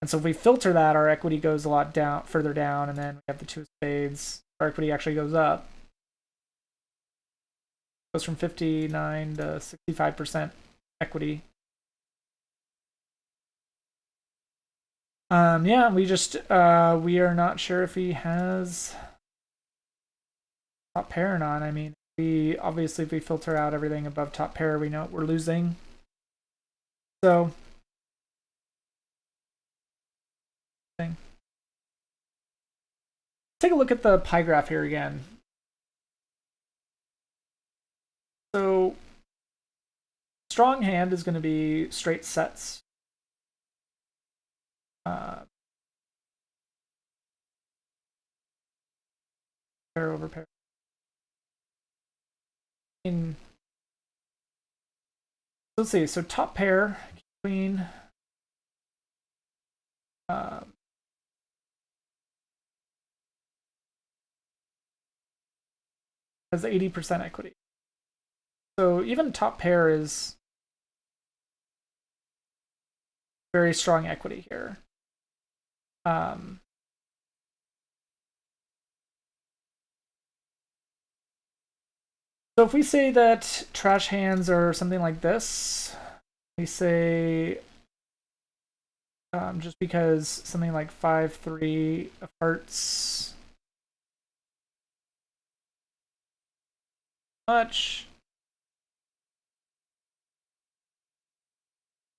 S1: And so if we filter that, our equity goes a lot further down, and then we have the 2 of spades. Our equity actually goes up. Goes from 59 to 65% equity. Yeah, we just we are not sure if he has top pair or not. I mean, we obviously, if we filter out everything above top pair, we know we're losing. So take a look at the pie graph here again. So strong hand is going to be straight sets. Pair over pair. Let's see. So top pair, queen. Has 80% equity. So even top pair is very strong equity here. So if we say that trash hands are something like this, we say just because something like 5-3 of hearts much.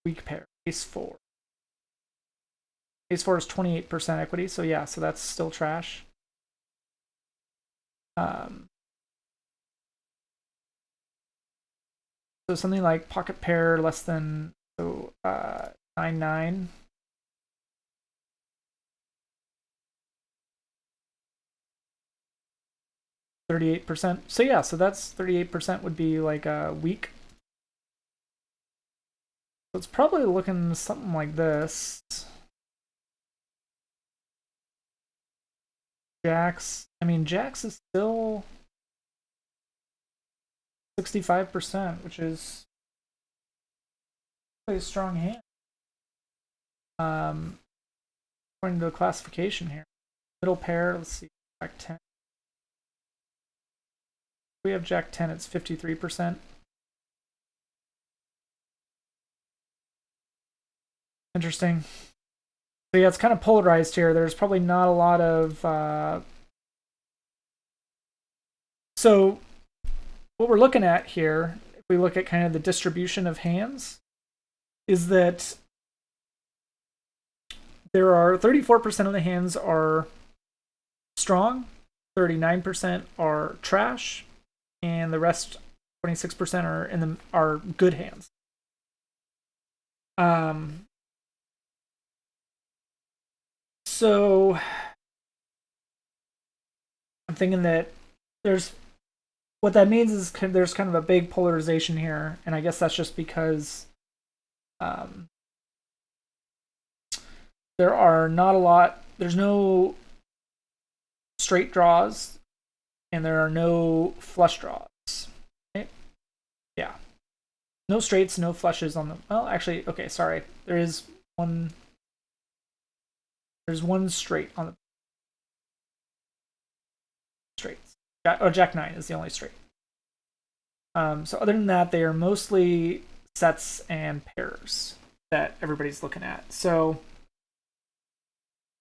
S1: Weak pair, ace 4. Ace 4 is 28% equity, so yeah, so that's still trash. So something like pocket pair less than 9-9. %. So yeah, so that's 38% would be like a weak. So it's probably looking something like this. Jacks. I mean, Jacks is still 65%, which is a strong hand. According to the classification here. Middle pair, let's see, Jack 10. If we have Jack 10, it's 53%. Interesting. So yeah, it's kind of polarized here. There's probably not a lot of... So what we're looking at here, if we look at kind of the distribution of hands, is that there are 34% of the hands are strong, 39% are trash, and the rest 26% are good hands. So I'm thinking that what that means is there's kind of a big polarization here, and I guess that's just because there's no straight draws, and there are no flush draws. Right? Yeah. No straights, no flushes on the, well, actually, okay, sorry. There's one straight on the straights. Jack 9 is the only straight. So other than that, they are mostly sets and pairs that everybody's looking at. So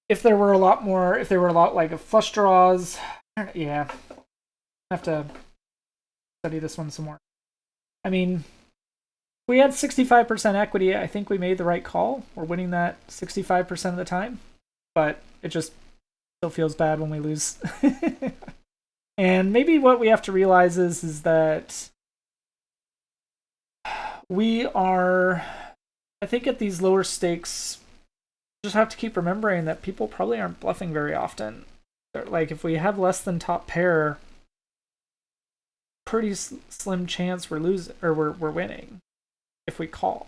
S1: if there were a lot like a flush draws, yeah, I have to study this one some more. I mean, we had 65% equity. I think we made the right call. We're winning that 65% of the time, but it just still feels bad when we lose. And maybe what we have to realize is that we are, I think at these lower stakes, just have to keep remembering that people probably aren't bluffing very often. Like if we have less than top pair, pretty slim chance we're losing or we're winning if we call.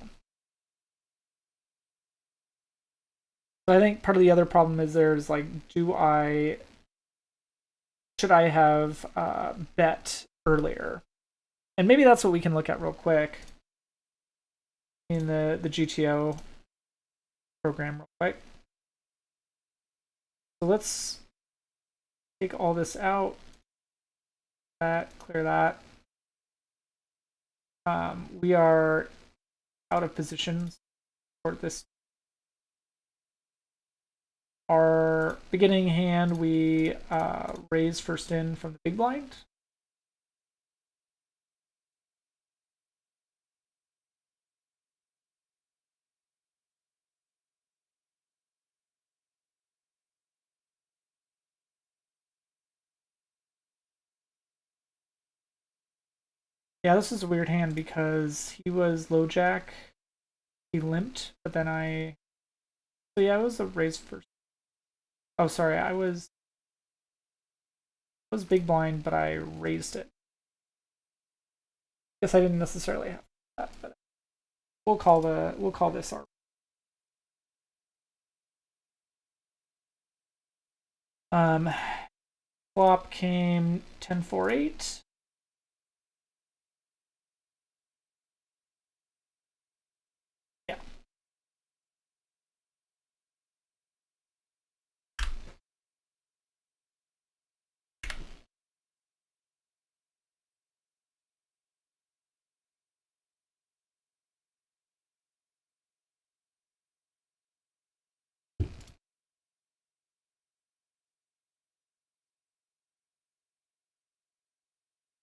S1: So I think part of the other problem is there's like, should I have bet earlier? And maybe that's what we can look at real quick in the GTO program real quick. So let's take all this out. Clear that. We are out of position for this. Our beginning hand, we raise first in from the big blind. Yeah, this is a weird hand because he was low jack. He limped, but then so yeah, it was a raise first. Oh, sorry, I was big blind, but I raised it. Guess I didn't necessarily have that, but we'll call this our. Flop came 10-4-8. Yeah.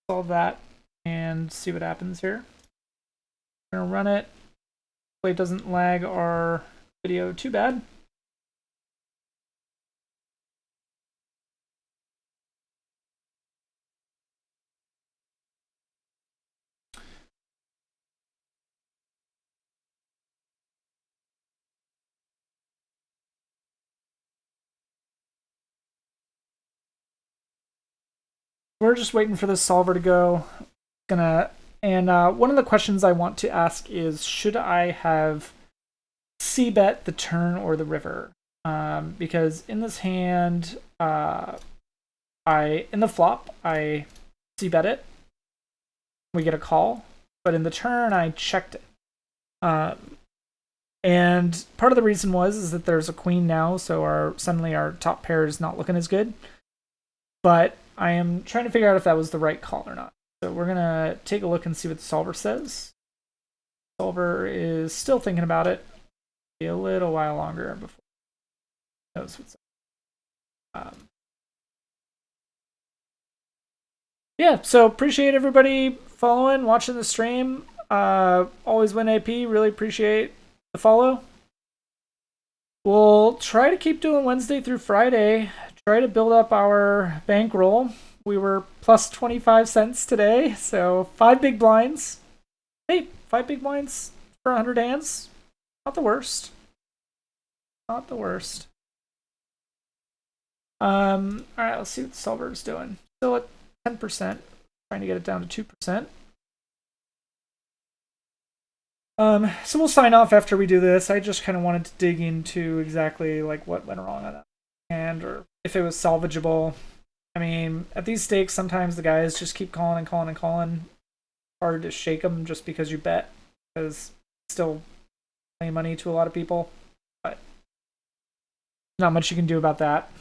S1: Solve that and see what happens here. We're gonna run it. Hopefully it doesn't lag our video too bad. We're just waiting for the solver to go. One of the questions I want to ask is, should I have c-bet the turn or the river? Because in this hand, in the flop, I c-bet it. We get a call, but in the turn, I checked it. And part of the reason is that there's a queen now, so suddenly our top pair is not looking as good. But I am trying to figure out if that was the right call or not. So we're going to take a look and see what the solver says. Solver is still thinking about it. Be a little while longer before he knows what's up. Yeah, so appreciate everybody following, watching the stream. Always win AP. Really appreciate the follow. We'll try to keep doing Wednesday through Friday. try to build up our bankroll. We were plus 25 cents today, so 5 big blinds. Hey, 5 big blinds for 100 hands. Not the worst. Not the worst. All right, let's see what the solver is doing. Still at 10%. Trying to get it down to 2%. So we'll sign off after we do this. I just kind of wanted to dig into exactly like what went wrong on that hand, or if it was salvageable. I mean, at these stakes, sometimes the guys just keep calling and calling and calling. Hard to shake them just because you bet, because it's still paying money to a lot of people. But not much you can do about that.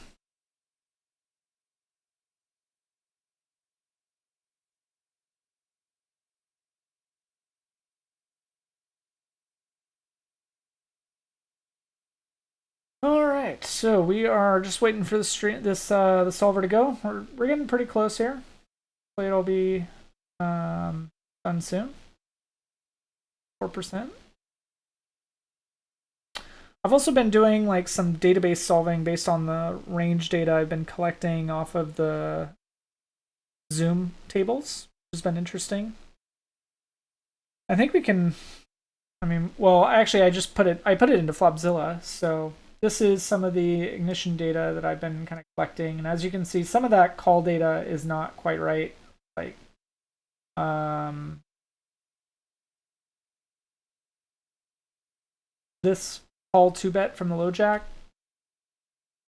S1: All right, so we are just waiting for the solver to go. We're getting pretty close here. Hopefully it'll be done soon. 4%. I've also been doing like some database solving based on the range data I've been collecting off of the Zoom tables, which has been interesting. I think we can. I mean, well, actually, I put it into Flopzilla, so this is some of the ignition data that I've been kind of collecting, and as you can see, some of that call data is not quite right. Like, this call 2-bet from the low jack,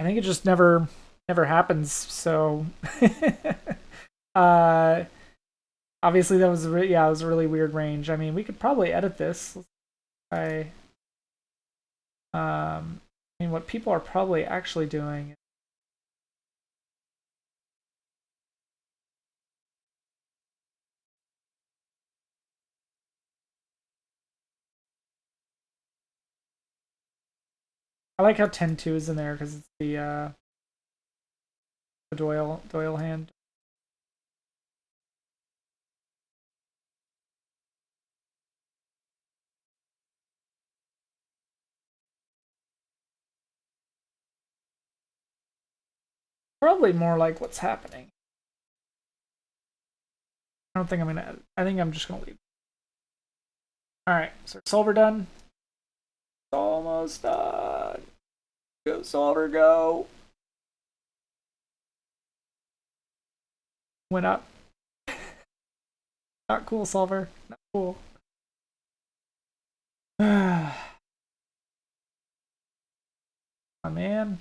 S1: I think it just never happens. So, obviously that was it was a really weird range. I mean, we could probably edit this. I mean, what people are probably actually doing. I like how 10-2 is in there because it's the Doyle hand. Probably more like what's happening. I don't think I'm gonna. I think I'm just gonna leave. All right, so solver done. It's almost done. Go solver, go. Went up. Not cool, solver. Not cool. Oh man,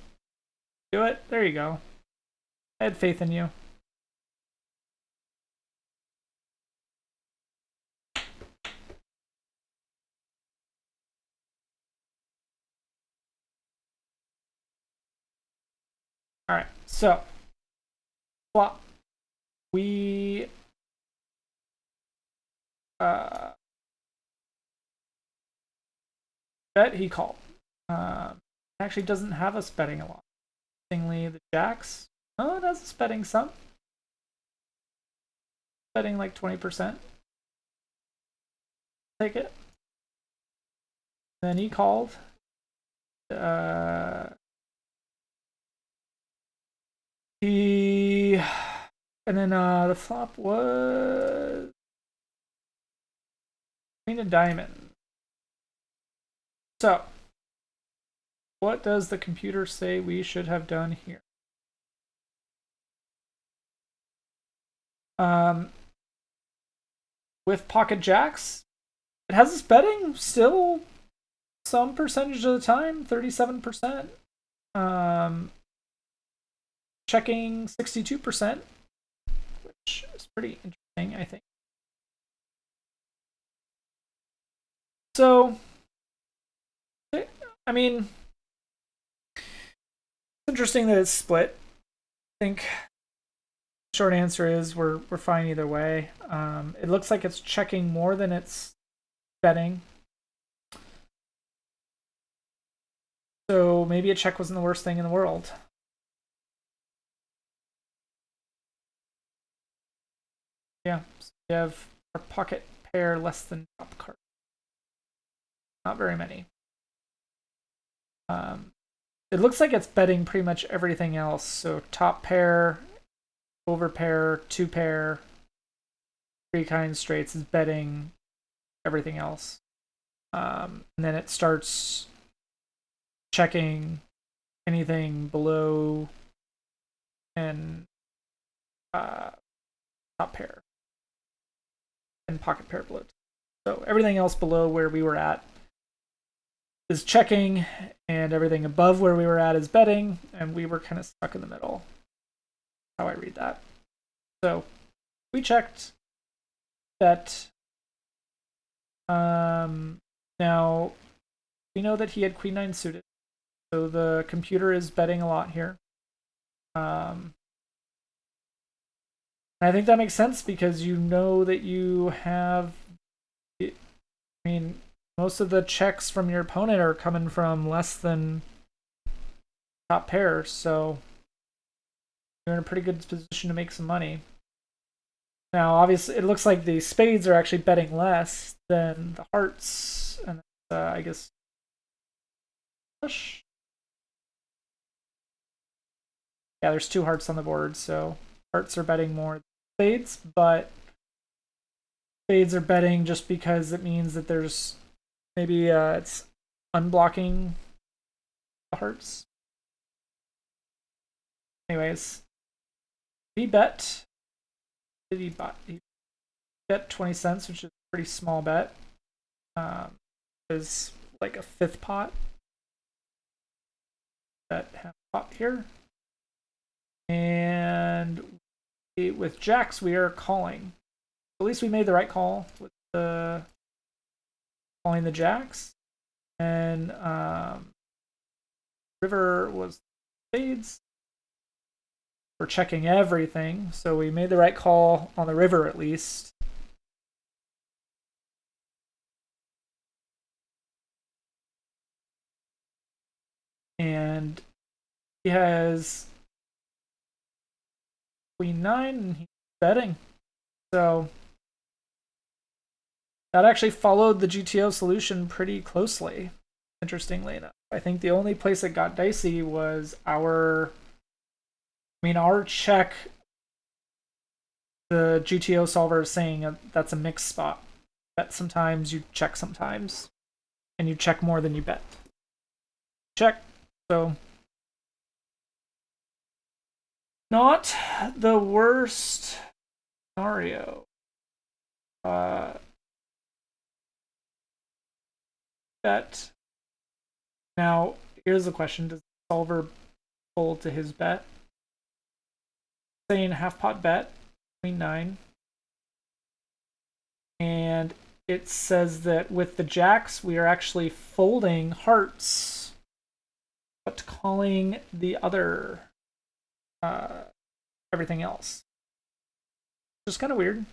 S1: do it. There you go. I had faith in you. All right, so flop. We bet he called. Actually doesn't have us betting a lot. Interestingly, the jacks. Oh, it has us betting some. Betting like 20%. Take it. Then he called. He and then the flop was queen of diamond. So, what does the computer say we should have done here? With pocket jacks, it has us betting still some percentage of the time, 37%. Checking 62%, which is pretty interesting, I think. So, I mean, it's interesting that it's split. I think the short answer is we're fine either way. It looks like it's checking more than it's betting. So maybe a check wasn't the worst thing in the world. Yeah, so we have our pocket pair less than top card. Not very many. it looks like it's betting pretty much everything else. So top pair, over pair, two pair, three kind straights is betting everything else. And then it starts checking anything below and top pair and pocket pair below. So everything else below where we were at is checking, and everything above where we were at is betting, and we were kind of stuck in the middle. How I read that. So we checked bet. Now we know that he had queen nine suited, so the computer is betting a lot here. I think that makes sense because you know that you have. I mean, most of the checks from your opponent are coming from less than top pair, so you're in a pretty good position to make some money. Now, obviously, it looks like the spades are actually betting less than the hearts, and I guess flush. Yeah, there's two hearts on the board, so hearts are betting more than spades, but spades are betting just because it means that there's maybe it's unblocking the hearts. Anyways, he bet. He bet 20 cents, which is a pretty small bet. Is like a fifth pot. Bet half pot here. And with jacks, we are calling. At least we made the right call with the calling the jacks. And river was spades. We're checking everything, so we made the right call on the river at least. And he has queen nine, and he's betting. So that actually followed the GTO solution pretty closely, interestingly enough. I think the only place that got dicey was our check. The GTO solver is saying that's a mixed spot. Bet sometimes, you check sometimes, and you check more than you bet. Check. So not the worst scenario. Bet. Now, here's the question. Does the solver fold to his bet? Saying half pot bet, queen nine. And it says that with the jacks, we are actually folding hearts, but calling the other everything else. Just kind of weird. Not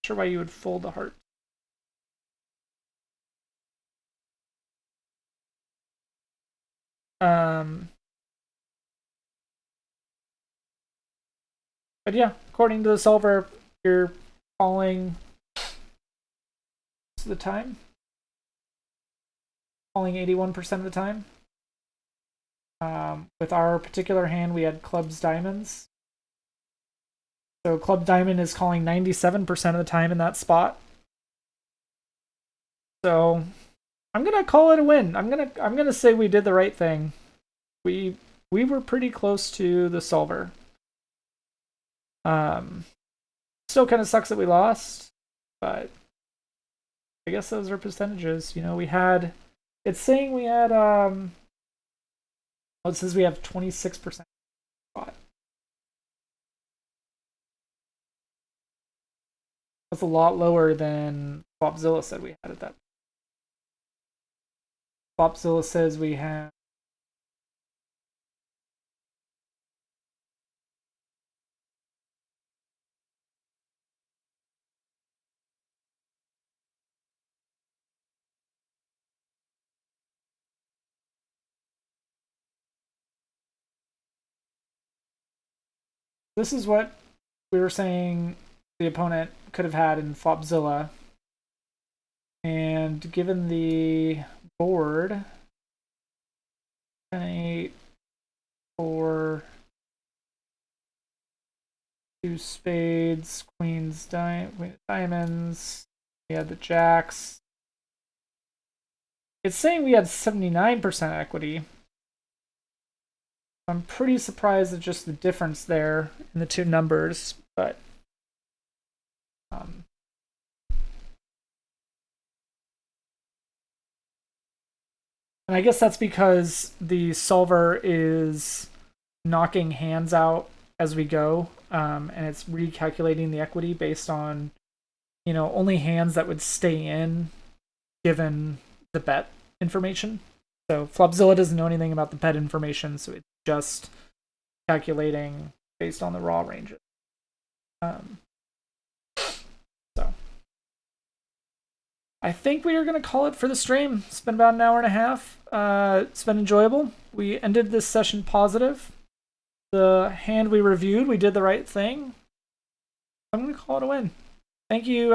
S1: sure why you would fold the heart. But yeah, according to the solver, you're calling most of the time. Calling 81% of the time. With our particular hand, we had clubs diamonds. So club diamond is calling 97% of the time in that spot. So I'm gonna call it a win. I'm gonna say we did the right thing. We were pretty close to the solver. Still kind of sucks that we lost, but I guess those are percentages. You know, we had. It's saying we had. It says we have 26%. That's a lot lower than Flopzilla said we had at that. Flopzilla says we have. This is what we were saying the opponent could have had in Flopzilla. And given the board, 10-8, 4, 2 spades, queens, diamonds. We had the jacks. It's saying we had 79% equity. I'm pretty surprised at just the difference there in the two numbers, but and I guess that's because the solver is knocking hands out as we go, and it's recalculating the equity based on, only hands that would stay in given the bet information. So Flopzilla doesn't know anything about the bet information, so it's just calculating based on the raw ranges. So I think we are going to call it for the stream. It's been about an hour and a half. It's been enjoyable. We ended this session positive. The hand we reviewed, we did the right thing. I'm going to call it a win. Thank you.